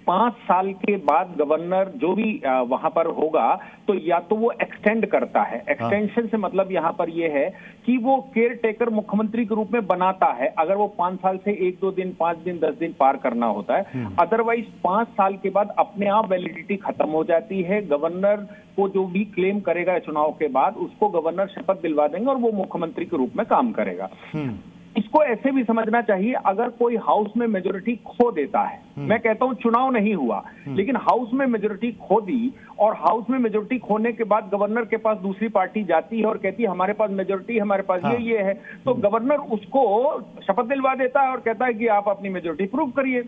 5 साल के बाद गवर्नर जो भी वहां पर होगा तो या तो वो एक्सटेंड करता है। एक्सटेंशन से मतलब यहाँ पर ये है कि वो केयर टेकर मुख्यमंत्री के रूप में बनाता है, अगर वो 5 साल से 1-2 दिन, 5 दिन, 10 दिन पार करना होता है। अदरवाइज 5 साल के बाद अपने आप वैलिडिटी खत्म हो जाती है। गवर्नर को जो भी क्लेम करेगा चुनाव के बाद, उसको गवर्नर शपथ दिलवा देंगे और वो मुख्यमंत्री के रूप में काम करेगा। इसको ऐसे भी समझना चाहिए, अगर कोई हाउस में मेजोरिटी खो देता है, मैं कहता हूं चुनाव नहीं हुआ लेकिन हाउस में मेजोरिटी खो दी, और हाउस में मेजोरिटी खोने के बाद गवर्नर के पास दूसरी पार्टी जाती है और कहती है हमारे पास मेजोरिटी, हमारे पास ये है, तो गवर्नर उसको शपथ दिलवा देता है और कहता है कि आप अपनी मेजोरिटी प्रूव करिए।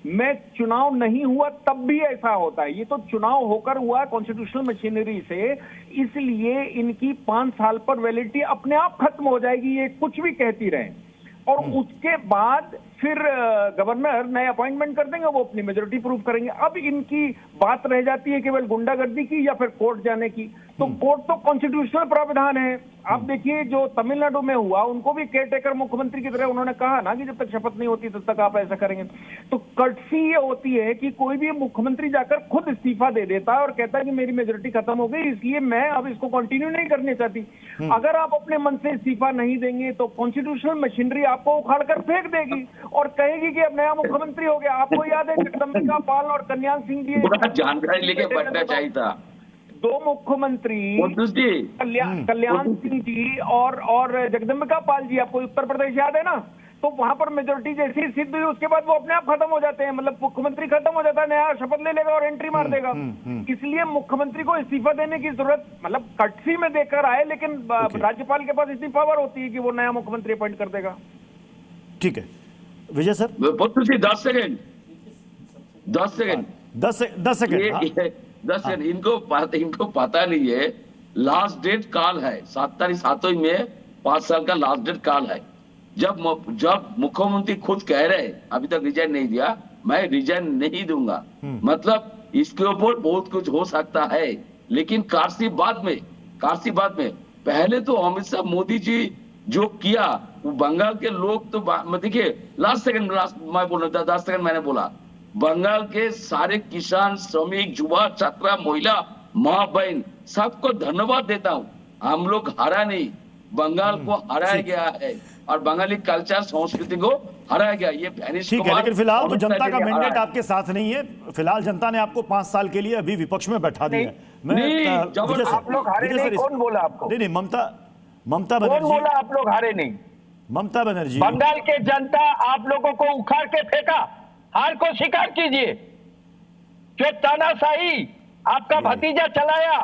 मैं चुनाव नहीं हुआ तब भी ऐसा होता है, ये तो चुनाव होकर हुआ कॉन्स्टिट्यूशनल मशीनरी से, इसलिए इनकी 5 साल पर वैलिडिटी अपने आप खत्म हो जाएगी, ये कुछ भी कहती रहे। और उसके बाद फिर गवर्नर नए अपॉइंटमेंट कर देंगे, वो अपनी मेजोरिटी प्रूव करेंगे। अब इनकी बात रह जाती है केवल गुंडागर्दी की या फिर कोर्ट जाने की। तो कोर्ट तो कॉन्स्टिट्यूशनल प्रावधान है। आप देखिए जो तमिलनाडु में हुआ, उनको भी केयर टेकर मुख्यमंत्री की तरह उन्होंने कहा ना कि जब तक शपथ नहीं होती तब तक आप ऐसा करेंगे। तो कर्टसी ये होती है कि कोई भी मुख्यमंत्री जाकर खुद इस्तीफा दे देता है और कहता है कि मेरी मेजोरिटी खत्म हो गई, इसलिए मैं अब इसको कंटिन्यू नहीं करनी चाहती। अगर आप अपने मन से इस्तीफा नहीं देंगे तो कॉन्स्टिट्यूशनल मशीनरी आपको उखाड़ कर फेंक देगी और कहेगी कि अब नया मुख्यमंत्री हो गया। आपको याद है जगदम्बिका पाल और कल्याण सिंह जी, जानकारी लेके बढ़ना चाहिए था। 2 मुख्यमंत्री कल्याण सिंह जी और जगदम्बिका पाल जी, आपको उत्तर प्रदेश याद है ना, तो वहां पर मेजोरिटी जैसी सिद्ध हुई उसके बाद वो अपने आप खत्म हो जाते हैं, मतलब मुख्यमंत्री खत्म हो जाता है, नया शपथ ले लेगा और एंट्री मार देगा। इसलिए मुख्यमंत्री को इस्तीफा देने की जरूरत, मतलब कटसी में देकर आए, लेकिन राज्यपाल के पास इतनी पावर होती है कि वो नया मुख्यमंत्री अपॉइंट कर देगा। ठीक है विजय सर, 10 सेकेंड 10 सेकेंड इनको पता नहीं है, लास्ट डेट काल है 7 तारीख 7 में 5 साल का लास्ट डेट काल है। जब मुख्यमंत्री खुद कह रहे अभी तक रिजाइन नहीं दिया, मैं रिजाइन नहीं दूंगा, मतलब इसके ऊपर बहुत कुछ हो सकता है। लेकिन कारसी बाद में पहले तो अमित शाह मोदी जी जो किया, वो बंगाल के लोग तो देखिए, मैं बोल रहा था 10 सेकंड मैंने बोला, बंगाल के सारे किसान, श्रमिक, युवा, छात्रा, महिला, माँ बहन सबको धन्यवाद देता हूँ। हम लोग हारा नहीं, बंगाल को हराया गया है और बंगाली कल्चर संस्कृति को हराया गया। ये ठीक है, लेकिन फिलहाल तो जनता का मैंडेट आपके साथ नहीं है। फिलहाल जनता ने आपको 5 साल के लिए अभी विपक्ष में बैठा दिया है। आप लोग हारे नहीं, कौन बोला आपको? नहीं, ममता बनर्जी कौन बोला आप लोग हारे नहीं? ममता बनर्जी, बंगाल के जनता आप लोगों को उखाड़ के फेंका, हार को स्वीकार कीजिए। जो तानाशाही आपका भतीजा चलाया,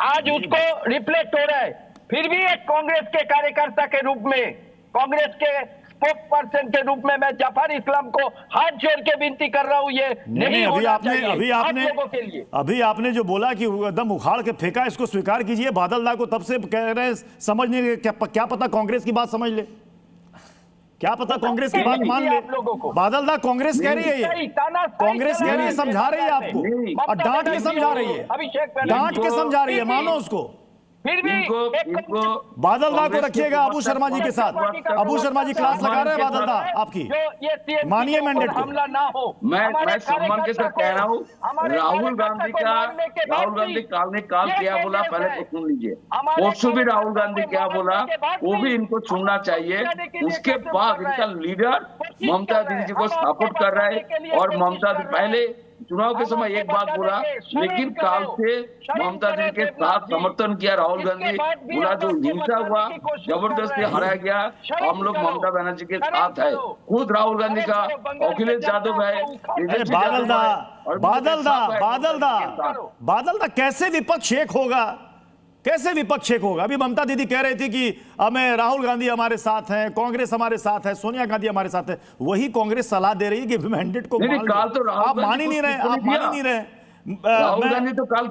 आज उसको रिफ्लेक्ट हो रहा है। फिर भी एक कांग्रेस के कार्यकर्ता के रूप में, कांग्रेस के स्पोक पर्सन के रूप में मैं जफर इस्लाम को हाथ जोड़ के विनती कर रहा हूं, ये नहीं होना चाहिए आप लोगों के लिए। अभी आपने जो बोला कि एकदम उखाड़ के फेंका, इसको स्वीकार कीजिए। बादल दा को तब से कह रहे हैं समझने, क्या पता कांग्रेस की बात समझ ले, क्या पता कांग्रेस की बात मान ले। बादल दा कांग्रेस कह रही है, ये कांग्रेस कह रही है, समझा रही है आपको, और डांट के समझा रही है, डांट के समझा रही है, मानो उसको। फिर भी बादल दा को रखिएगा अबू शर्मा जी के साथ। अबू शर्मा जी क्लास लगा रहे हैं बादल दा आपकी, मानिए मैंडेट को। हमला ना हो, मैं सम्मान के साथ कह रहा हूँ, राहुल गांधी काल ने काल क्या बोला पहले तो सुन लीजिए। परसों भी राहुल गांधी क्या बोला वो भी इनको सुनना चाहिए। उसके बाद इनका लीडर ममता दीदी जी को सपोर्ट कर रहा है, और ममता पहले चुनाव के समय एक बात बोला, लेकिन काल से ममता दीदी के साथ समर्थन किया राहुल गांधी। बोला जो हिंसा हुआ, जबरदस्ती हराया गया, हम लोग ममता बनर्जी के साथ है। खुद राहुल गांधी का अखिलेश यादव है, बादल दा कैसे विपक्ष एक होगा? कैसे विपक्ष एक होगा? अभी ममता दीदी कह रही थी कि हमें राहुल गांधी हमारे साथ हैं, कांग्रेस हमारे साथ है, सोनिया गांधी हमारे साथ है। वही कांग्रेस सलाह दे रही है कि मैंडेट को आप मान ही नहीं रहे, आप मान ही नहीं रहे।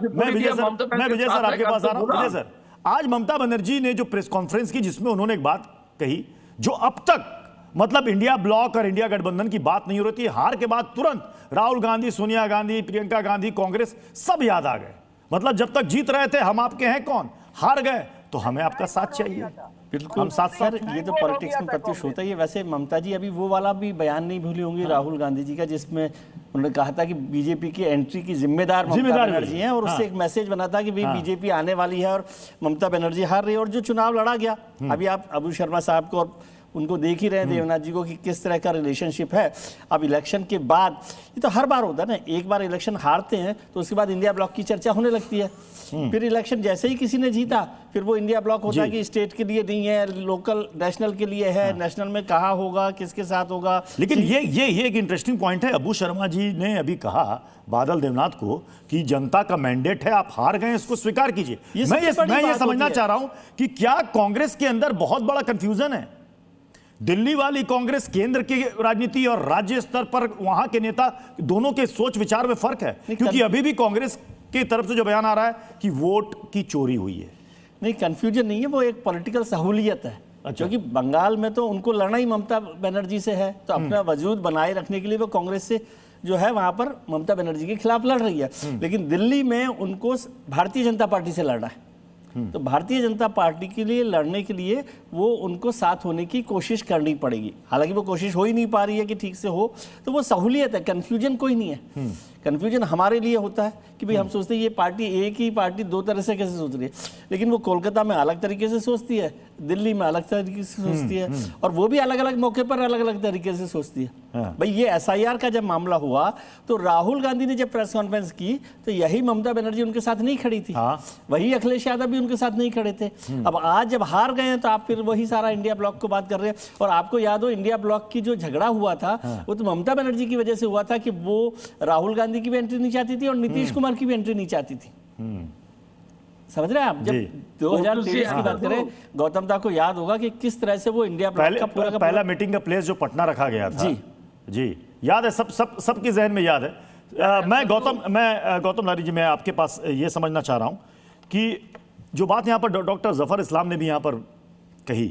मैं विजय सर आपके पास आ रहा हूं। विजय सर, आज ममता बनर्जी ने जो प्रेस कॉन्फ्रेंस की जिसमें उन्होंने एक बात कही जो अब तक मतलब इंडिया ब्लॉक और इंडिया गठबंधन की बात नहीं हो रही थी, हार के बाद तुरंत राहुल गांधी, सोनिया गांधी, प्रियंका गांधी, कांग्रेस सब याद आ गए। मतलब जब तक जीत रहे थे हम आपके हैं कौन, हार गए तो हमें आपका साथ चाहिए। बिल्कुल हम साथ सर, ये तो पॉलिटिक्स में प्रत्युष होता ही है। वैसे ममता जी अभी वो वाला भी बयान नहीं भूली होंगी राहुल गांधी जी का, जिसमें उन्होंने कहा था कि बीजेपी की एंट्री की जिम्मेदार ममता बनर्जी हैं, और उससे एक मैसेज बना था कि भाई बीजेपी आने वाली है और ममता बनर्जी हार रही है। और जो चुनाव लड़ा गया, अभी आप अबू शर्मा साहब को और उनको देख ही रहे हैं, देवनाथ जी को, कि किस तरह का रिलेशनशिप है। अब इलेक्शन के बाद, ये तो हर बार होता है ना, एक बार इलेक्शन हारते हैं तो उसके बाद इंडिया ब्लॉक की चर्चा होने लगती है। फिर इलेक्शन जैसे ही किसी ने जीता, फिर वो इंडिया ब्लॉक होता है कि स्टेट के लिए नहीं है, लोकल नेशनल के लिए है। नेशनल में कहाँ होगा, किसके साथ होगा। लेकिन ये एक इंटरेस्टिंग पॉइंट है। अबू शर्मा जी ने अभी कहा बादल देवनाथ को कि जनता का मैंडेट है, आप हार गए, इसको स्वीकार कीजिए। मैं ये समझना चाह रहा हूं कि क्या कांग्रेस के अंदर बहुत बड़ा कंफ्यूजन है? दिल्ली वाली कांग्रेस, केंद्र की राजनीति और राज्य स्तर पर वहां के नेता, दोनों के सोच विचार में फर्क है। क्योंकि अभी भी कांग्रेस की तरफ से जो बयान आ रहा है कि वोट की चोरी हुई है। नहीं, कंफ्यूजन नहीं है, वो एक पॉलिटिकल सहूलियत है। क्योंकि बंगाल में तो उनको लड़ना ही ममता बनर्जी से है, तो अपना वजूद बनाए रखने के लिए वो कांग्रेस से जो है वहां पर ममता बनर्जी के खिलाफ लड़ रही है। लेकिन दिल्ली में उनको भारतीय जनता पार्टी से लड़ना है। तो भारतीय जनता पार्टी के लिए लड़ने के लिए वो उनको साथ होने की कोशिश करनी पड़ेगी। हालांकि वो कोशिश हो ही नहीं पा रही है कि ठीक से हो, तो वो सहूलियत है, कंफ्यूजन कोई नहीं है। कंफ्यूजन हमारे लिए होता है कि भाई हम सोचते हैं ये पार्टी, एक ही पार्टी दो तरह से कैसे सोच रही है। लेकिन वो कोलकाता में अलग तरीके से सोचती है, दिल्ली में अलग तरीके से सोचती है, और वो भी अलग अलग मौके पर अलग अलग तरीके से सोचती है। भाई ये SIR का जब मामला हुआ तो राहुल गांधी ने जब प्रेस कॉन्फ्रेंस की तो यही ममता बनर्जी उनके साथ नहीं खड़ी थी, वही अखिलेश यादव भी उनके साथ नहीं खड़े थे। अब आज जब हार गए हैं तो आप फिर वही सारा इंडिया ब्लॉक को बात कर रहे हैं। और आपको याद हो, इंडिया ब्लॉक की जो झगड़ा हुआ था वो तो ममता बनर्जी की वजह से हुआ था कि वो राहुल गांधी की भी एंट्री नहीं चाहती थी और नीतीश कुमार की भी एंट्री नहीं चाहती थी। समझ रहे हैं आप? जब 2023 की बात करें, गौतम दा को याद होगा कि किस तरह से वो इंडिया ब्लॉक का पहला मीटिंग का प्लेस जो पटना रखा गया था, जी याद है, सबके जहन में याद है। मैं गौतम नारी जी, मैं आपके पास ये समझना चाह रहा हूं कि जो बात यहां पर डॉक्टर जफर इस्लाम ने भी यहां पर कही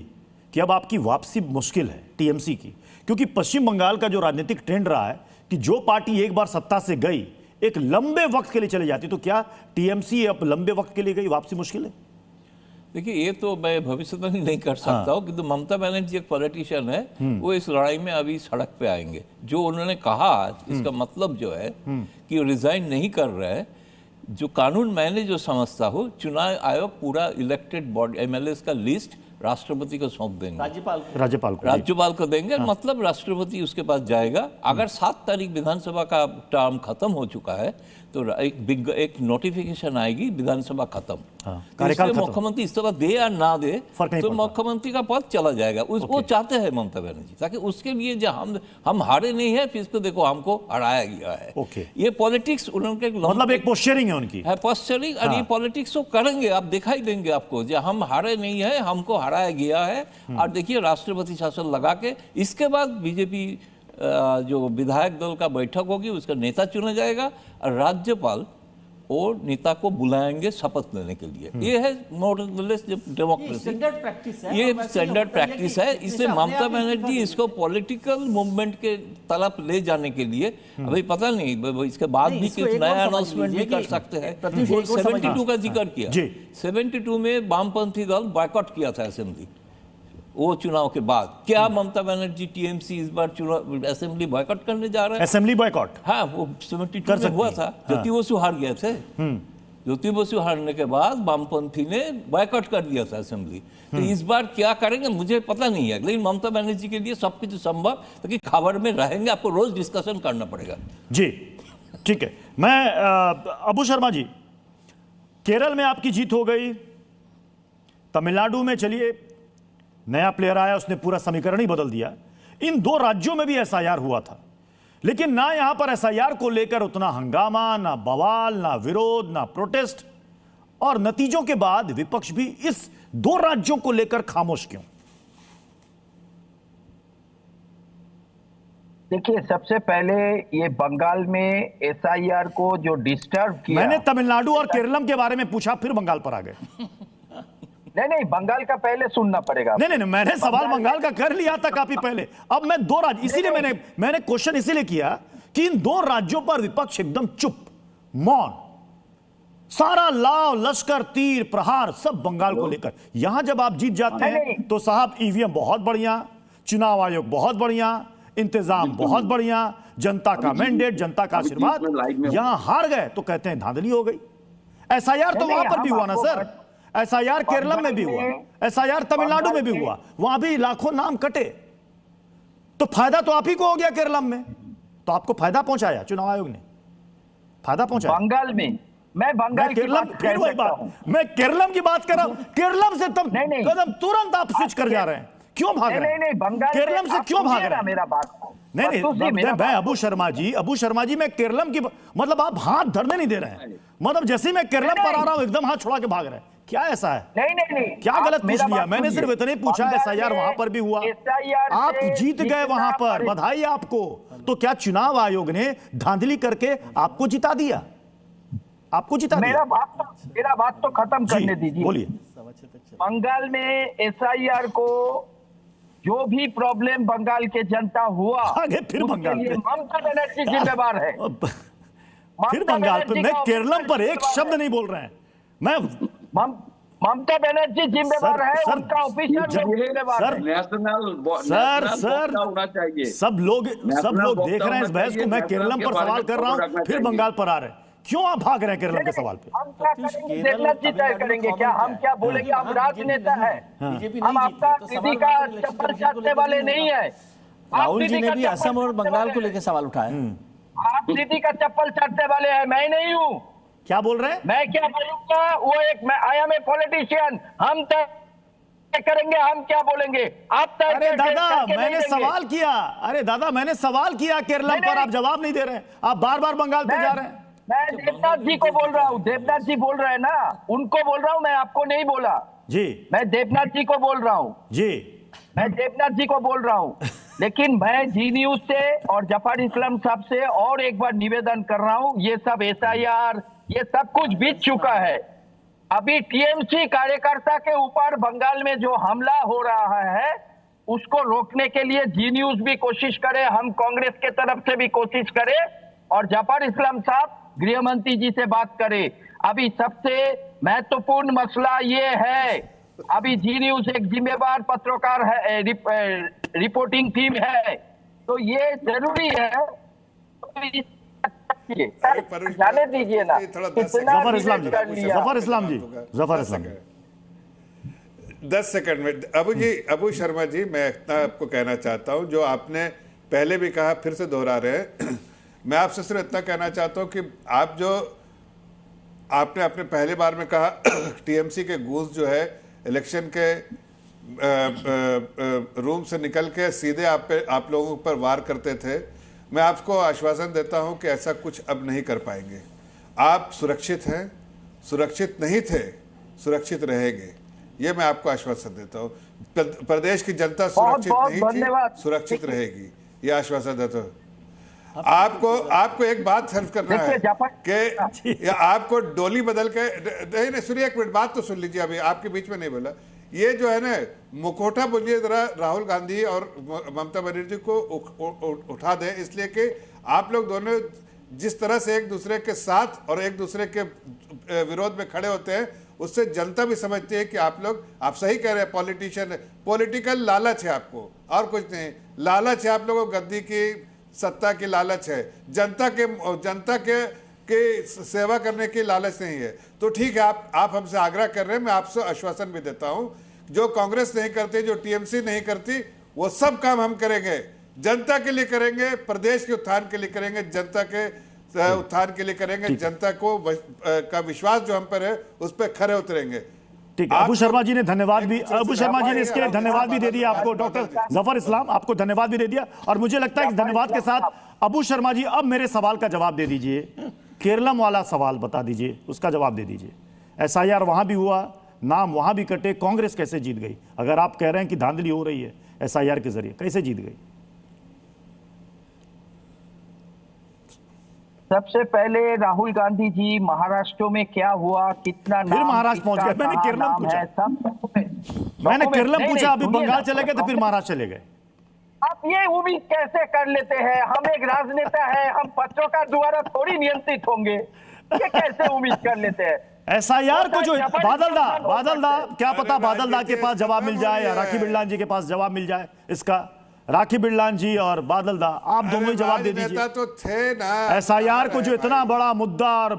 कि अब आपकी वापसी मुश्किल है TMC की, क्योंकि पश्चिम बंगाल का जो राजनीतिक ट्रेंड रहा है कि जो पार्टी एक बार सत्ता से गई एक लंबे वक्त के लिए चली जाती, तो क्या TMC अब लंबे वक्त के लिए गई, वापसी मुश्किल है? देखिए, ये तो मैं भविष्यवाणी नहीं कर सकता हूँ, किंतु ममता बनर्जी एक पॉलिटिशियन है, वो इस लड़ाई में अभी सड़क पे आएंगे। जो उन्होंने कहा इसका मतलब जो है कि रिजाइन नहीं कर रहे हैं। जो कानून मैंने जो समझता हूँ, चुनाव आयोग पूरा इलेक्टेड बॉडी MLAs का लिस्ट राष्ट्रपति को सौंप देंगे, राज्यपाल को देंगे। मतलब राष्ट्रपति उसके पास जाएगा। अगर 7 तारीख विधानसभा का टर्म खत्म हो चुका है तो एक नोटिफिकेशन आएगी, विधानसभा खत्म, तो मुख्यमंत्री इस्तीफा दे या ना दे तो मुख्यमंत्री का पद चला जाएगा। वो चाहते हैं ममता बनर्जी, ताकि उसके लिए जो हम हारे नहीं है, फिर इसको देखो हमको हराया गया है। ये पॉलिटिक्स उनके मतलब एक पोस्चरिंग है उनकी, है पोस्चरिंग। और ये पॉलिटिक्स वो करेंगे, आप दिखाई देंगे आपको, जो हम हारे नहीं है, हमको हराया गया है। और देखिए, राष्ट्रपति शासन लगा के इसके बाद बीजेपी जो विधायक दल का बैठक होगी, उसका नेता चुना जाएगा और राज्यपाल और नेता को बुलाएंगे शपथ लेने के लिए। ये है मोरलेस डेमोक्रेसी, ये स्टैंडर्ड प्रैक्टिस है। इसलिए ममता बनर्जी इसको पॉलिटिकल मूवमेंट के तरफ ले जाने के लिए अभी पता नहीं, इसके बाद भी कुछ नया अनाउंसमेंट भी कर सकते हैं। 72 का जिक्र किया, 72 में वामपंथी दल बॉयकॉट किया था असेंबली, वो चुनाव के बाद। क्या ममता बनर्जी TMC इस बार चुनाव असेंबली बॉयकॉट करने जा रहा है? असेंबली बॉयकॉट, हाँ, वो 72 में हुआ था। ज्योति बसु हार गए थे। ज्योति बसु हारने के बाद वामपंथी ने बॉयकॉट कर दिया था असेंबली। तो इस बार क्या करेंगे मुझे पता नहीं है, लेकिन ममता बनर्जी के लिए सब कुछ संभव, ताकि खबर में रहेंगे, आपको रोज डिस्कशन करना पड़ेगा। जी ठीक है। मैं अबू शर्मा जी, केरल में आपकी जीत हो गई, तमिलनाडु में चलिए नया प्लेयर आया, उसने पूरा समीकरण ही बदल दिया। इन 2 राज्यों में भी SIR हुआ था, लेकिन ना यहां पर SIR को लेकर उतना हंगामा, ना बवाल, ना विरोध, ना प्रोटेस्ट। और नतीजों के बाद विपक्ष भी इस 2 राज्यों को लेकर खामोश क्यों? देखिए, सबसे पहले ये बंगाल में एसआईआर को जो डिस्टर्ब किया, मैंने तमिलनाडु और केरलम के बारे में पूछा, फिर बंगाल पर आ गए। नहीं, बंगाल का पहले सुनना पड़ेगा। नहीं, मैंने सवाल बंगाल का कर लिया था काफी पहले। अब मैं 2 राज्य, इसीलिए मैंने क्वेश्चन इसीलिए किया कि इन 2 राज्यों पर विपक्ष एकदम चुप, मौन, सारा लाव लश्कर तीर प्रहार सब बंगाल को लेकर। यहां जब आप जीत जाते हैं तो साहब ईवीएम बहुत बढ़िया, चुनाव आयोग बहुत बढ़िया, इंतजाम बहुत बढ़िया, जनता का मैंडेट, जनता का आशीर्वाद। यहां हार गए तो कहते हैं धांधली हो गई। एसआईआर तो वहां पर भी हुआ ना सर, एसआईआर केरलम में भी हुआ, एसआईआर तमिलनाडु में भी हुआ, वहां भी लाखों नाम कटे। तो फायदा तो आप ही को हो गया केरलम में, तो आपको फायदा पहुंचाया चुनाव आयोग ने, फायदा पहुंचाया बंगाल में। मैं बंगाल की बात फिर वही बात, मैं केरलम की बात कर रहा हूं। केरलम से तुम कदम तुरंत आप स्विच कर जा रहे हैं, क्यों भाग रहे हैं? बंगाल केरलम से क्यों भाग रहे हैं? मेरा बात नहीं, मैं अबू शर्मा जी, मैं केरलम की मतलब आप हाथ धरने नहीं दे रहे हैं। मतलब जैसे मैं केरलम पर आ रहा हूं एकदम हाथ छोड़ा के भाग रहे हैं, क्या ऐसा है? नहीं, क्या गलत पूछ लिया? मैंने सिर्फ इतने पूछा, एसआईआर वहां पर भी हुआ, आप जीत गए वहां पर, बधाई आपको। तो क्या चुनाव आयोग ने धांधली करके आपको जिता दिया? आपको जिता दिया? मेरा बात तो खत्म करने दीजिए। बोलिए। बंगाल में एसआईआर को जो भी प्रॉब्लम बंगाल के जनता हुआ, आगे फिर बंगाल में ममता बनर्जी जिम्मेवार है। फिर बंगाल पे मैं केरलम पर एक शब्द नहीं बोल रहे हैं। मैं ममता बनर्जी जिम्मेवार है, उनका ऑफिसर जिम्मेवार है। सर होना चाहिए। सब लोग देख रहे हैं इस बहस को। मैं केरलम पर सवाल कर रहा हूं, फिर बंगाल पर आ रहे हैं। क्यों आप भाग रहे हैं केरलम के सवाल पे? हम क्या करेंगे? देखना तय करेंगे क्या? हम क्या बोलेंगे? हम राजनेता है, हम आपका किसी का चप्पल चाटने वाले नहीं है। राहुल जी ने भी असम और बंगाल को लेकर सवाल उठाया। आप किसी का चप्पल चाटने वाले हैं, मैं नहीं हूँ। क्या बोल रहे हैं? मैं क्या बोलूंगा? वो आई एम ए पॉलिटिशियन। हम तय करेंगे हम क्या बोलेंगे, आप तय। अरे दादा मैंने सवाल किया, सवाल किया केरलम पर, आप जवाब नहीं दे रहे हैं। आप बार बार बंगाल पे जा रहे हैं। मैं देवनाथ जी को बोल रहा हूँ, देवनाथ जी बोल रहे हैं ना, उनको बोल रहा हूँ, मैं आपको नहीं बोला जी। मैं देवनाथ जी को बोल रहा हूँ जी, मैं देवनाथ जी को बोल रहा हूँ। लेकिन मैं जी न्यूज से और जफर इस्लाम साहब से और एक बार निवेदन कर रहा हूँ, ये सब एसआईआर ये सब कुछ बीत चुका है। अभी टीएमसी कार्यकर्ता के ऊपर बंगाल में जो हमला हो रहा है उसको रोकने के लिए जी न्यूज भी कोशिश करे, हम कांग्रेस के तरफ से भी कोशिश करें और जफर इस्लाम साहब गृह मंत्री जी से बात करें। अभी सबसे महत्वपूर्ण मसला ये है, अभी जी न्यूज एक जिम्मेवार पत्रकार है, रिपोर्टिंग टीम है, तो ये जरूरी है। जाने दीजिए ना। जफर इस्लाम जी 10 सेकंड में अबू शर्मा जी, मैं इतना आपको कहना चाहता हूं, जो आपने पहले भी कहा फिर से दोहरा रहे हैं। मैं आपसे सिर्फ इतना कहना चाहता हूं कि आप जो आपने अपने पहले बार में कहा टीएमसी के गूंज जो है इलेक्शन के रूम से निकल के सीधे आप लोगों पर वार करते थे, मैं आपको आश्वासन देता हूं कि ऐसा कुछ अब नहीं कर पाएंगे। आप सुरक्षित हैं, सुरक्षित नहीं थे, सुरक्षित रहेंगे, ये मैं आपको आश्वासन देता हूं। प्रदेश की जनता सुरक्षित नहीं थी, सुरक्षित रहेगी, ये आश्वासन देता हूं। आपको एक बात सर्व करना है कि आपको डोली बदल के नहीं सुनिए, एक मिनट बात तो सुन लीजिए, अभी आपके बीच में नहीं बोला। ये जो है ना मुखौटा बोलिए जरा राहुल गांधी और ममता बनर्जी को उठा दें, इसलिए कि आप लोग दोनों जिस तरह से एक दूसरे के साथ और एक दूसरे के विरोध में खड़े होते हैं, उससे जनता भी समझती है कि आप सही कह रहे हैं, पॉलिटिशियन है, पॉलिटिकल लालच है आपको और कुछ नहीं। लालच है आप लोगों को, गद्दी की सत्ता की लालच है, जनता के सेवा करने की लालच नहीं है। तो ठीक है, आप हमसे आग्रह कर रहे हैं, मैं आपसे आश्वासन भी देता हूं, जो कांग्रेस नहीं करती, जो टीएमसी नहीं करती, वो सब काम हम करेंगे, जनता के लिए करेंगे, प्रदेश के उत्थान के लिए करेंगे, जनता के उत्थान के लिए करेंगे, जनता को का विश्वास जो हम पर है उस पर खरे उतरेंगे। ठीक है, अबू शर्मा जी ने धन्यवाद भी, अबू शर्मा जी ने इसके लिए धन्यवाद भी दे दिया आपको। डॉक्टर जफर इस्लाम आपको धन्यवाद भी दे दिया, और मुझे लगता है कि धन्यवाद के साथ अबू शर्मा जी अब मेरे सवाल का जवाब दे दीजिए, केरलम वाला सवाल बता दीजिए, उसका जवाब दे दीजिए। SIR वहां भी हुआ, नाम वहां भी कटे, कांग्रेस कैसे जीत गई? अगर आप कह रहे हैं कि धांधली हो रही है SIR के जरिए, कैसे जीत गई? सबसे पहले राहुल गांधी जी महाराष्ट्र में क्या हुआ, कितना फिर महाराष्ट्र पहुंच गए। मैंने केरलम पूछा, मैंने केरलम पूछा, अभी बंगाल चले गए तो फिर महाराष्ट्र चले गए। आप ये उम्मीद कैसे कर लेते हैं? हम एक राजनेता है, हम पत्रकार द्वारा थोड़ी नियंत्रित होंगे, ये कैसे उम्मीद कर लेते हैं? SIR को जो बादलदा क्या पता बादलदा के पास जवाब मिल जाए या राखी बिरलान जी के पास जवाब मिल जाए इसका। राखी बिरलान जी और बादलदा, आप दोनों ही जवाब दे दीजिए। तो थे ना SIR को जो इतना बड़ा मुद्दा और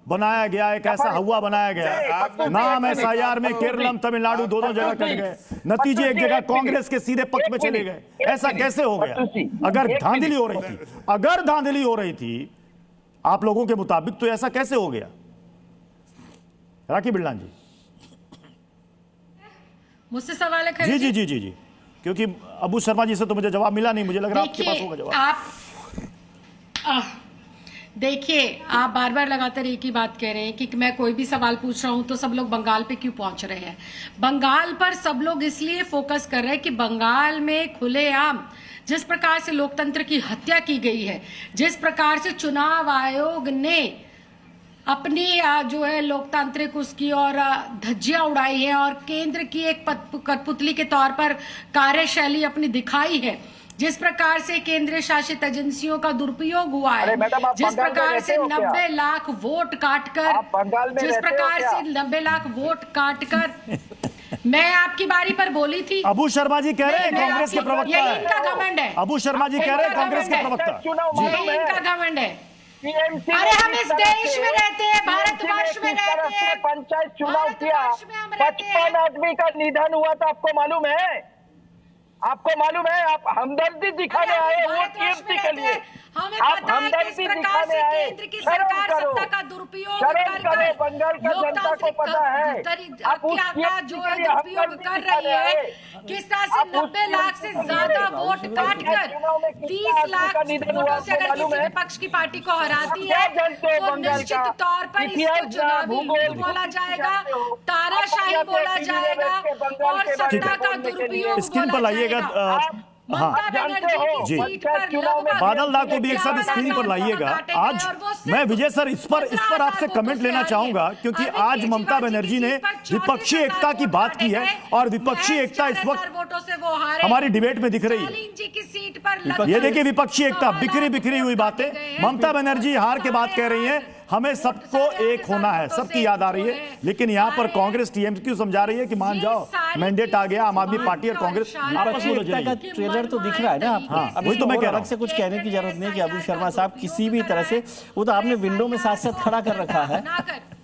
बनाया गया, एक ऐसा हवा बनाया गया, नाम SIR में केरलम तमिलनाडु दोनों जगह कट गए, नतीजे एक जगह कांग्रेस के सीधे पक्ष में चले गए। ऐसा कैसे हो गया? अगर धांधली हो रही थी आप लोगों के मुताबिक, तो ऐसा कैसे हो गया? राखी बिरलान जी, मुझसे सवाल है? जी जी जी जी जी, क्योंकि अबू शर्मा जी से तो मुझे जवाब मिला नहीं, मुझे लग रहा है आपके पास होगा जवाब। देखिए, आप बार बार लगातार एक ही बात कह रहे हैं कि मैं कोई भी सवाल पूछ रहा हूं तो सब लोग बंगाल पे क्यों पहुंच रहे हैं? बंगाल पर सब लोग इसलिए फोकस कर रहे हैं कि बंगाल में खुलेआम जिस प्रकार से लोकतंत्र की हत्या की गई है, जिस प्रकार से चुनाव आयोग ने अपनी जो है लोकतांत्रिक उसकी और धज्जियां उड़ाई है और केंद्र की एक कठपुतली के तौर पर कार्यशैली अपनी दिखाई है, जिस प्रकार से केंद्र शासित एजेंसियों का दुरुपयोग हुआ है, जिस प्रकार से 90 लाख वोट काटकर, मैं आपकी बारी पर बोली थी। अबू शर्मा जी कह रहे हैं कांग्रेस के प्रवक्ता है। यही इनका घमंड है। अबू शर्मा जी कह रहे हैं कांग्रेस के प्रवक्ता, यही इनका घमंड है। अरे हम इस देश में रहते हैं, भारतवर्ष में रहते हैं, पंचायत चुनाव किया, 55 आदमी का निधन हुआ था, आपको मालूम है? आपको मालूम है? आप हमदर्दी दिखाने आए वोट कीमती के लिए, आप हमदर्दी दिखाने आए। केंद्र की सरकार सत्ता का दुरुपयोग कर बंगाल का जनता को पता है आप जो है दुरुपयोग कर रही है, किस तरह से 90 लाख से ज्यादा वोट काटकर 30 लाख वोटों से अगर किसी विपक्ष की पार्टी को हराती है तो निश्चित तौर पर इसको चुनावी लूट बोला जाएगा, तानाशाही बोला जाएगा और सत्ता का दुरुपयोग स्क्रीन पर लाइएगा। हाँ जी, बादलदा को भी एक साथ स्क्रीन पर लाइएगा। आज मैं विजय सर इस पर आपसे कमेंट लेना चाहूंगा, क्योंकि आज ममता बनर्जी ने विपक्षी एकता की बात की है और विपक्षी एकता इस वक्त हमारी डिबेट में दिख रही है। ये देखिए विपक्षी एकता, बिखरी हुई बातें। ममता बनर्जी हार के बात कह रही है, हमें सबको एक होना है, सबकी याद आ रही है, लेकिन यहाँ पर कांग्रेस टीएमसी समझा रही है कि मान जाओ मैंडेट आ गया, आम आदमी पार्टी और कांग्रेस आपस में एकता का ट्रेलर तो दिख रहा है ना। हाँ, वही तो मैं कह रहा हूं। से कुछ कहने की जरूरत नहीं कि अबू शर्मा साहब किसी भी तरह से, वो तो आपने विंडो में साथ साथ खड़ा कर रखा है,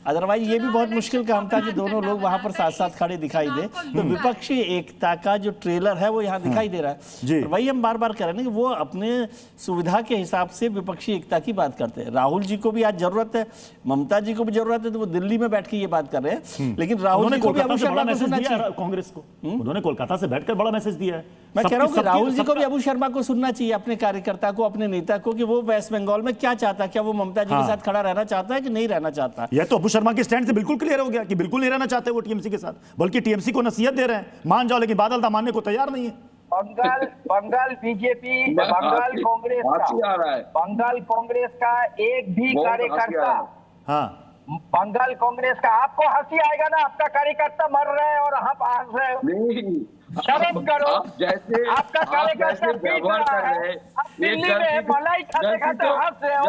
अदरवाइज ये भी बहुत मुश्किल काम था कि दोनों लोग वहां पर साथ साथ खड़े दिखाई दे। तो विपक्षी एकता का जो ट्रेलर है वो यहाँ दिखाई दे रहा है। वही हम बार बार कह रहे हैं कि वो अपने सुविधा के हिसाब से विपक्षी एकता की बात करते हैं। राहुल जी को भी आज जरूरत है, ममता जी को भी जरूरत है, तो वो दिल्ली में बैठ के ये बात कर रहे हैं। लेकिन राहुल जी को भी अबू शर्मा को सुनना चाहिए। कांग्रेस को उन्होंने कोलकाता से बैठकर बड़ा मैसेज दिया है। मैं कह रहा हूँ कि राहुल जी को भी अबू शर्मा को सुनना चाहिए, अपने कार्यकर्ता को, अपने नेता को, कि वो वेस्ट बंगाल में क्या चाहता है। क्या वो ममता जी के साथ खड़ा रहना चाहता है कि नहीं रहना चाहता? यह तो अबू शर्मा के स्टैंड से बिल्कुल क्लियर हो गया कि बिल्कुल नहीं रहना चाहते वो टीएमसी के साथ, बल्कि टीएमसी को नसीहत दे रहे हैं मान जाओ, लेकिन बादलदा मानने को तैयार नहीं है। बंगाल बीजेपी, बंगाल कांग्रेस का एक भी कार्यकर्ता, बंगाल कांग्रेस का, आपको हंसी आएगा ना, आपका कार्यकर्ता मर रहा है और आप हंस रहे हो। शर्म करो, आपका कार्यकर्ता पीट रहा है, आप दिल्ली में मलाई खाते खाते हंस रहे हो।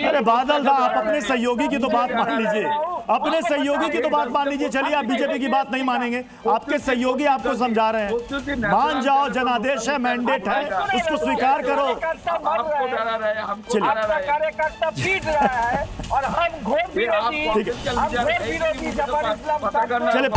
अरे बादलदा, आप अपने सहयोगी की तो बात मान लीजिए, अपने सहयोगी की तो बात मान लीजिए। चलिए आप बीजेपी की बात नहीं मानेंगे, आपके सहयोगी आपको समझा रहे हैं, मान जाओ, जनादेश है, मैंडेट है, उसको स्वीकार करो। कार्यकर्ता पीट रहा है और हम घोर विरोधी, चलिए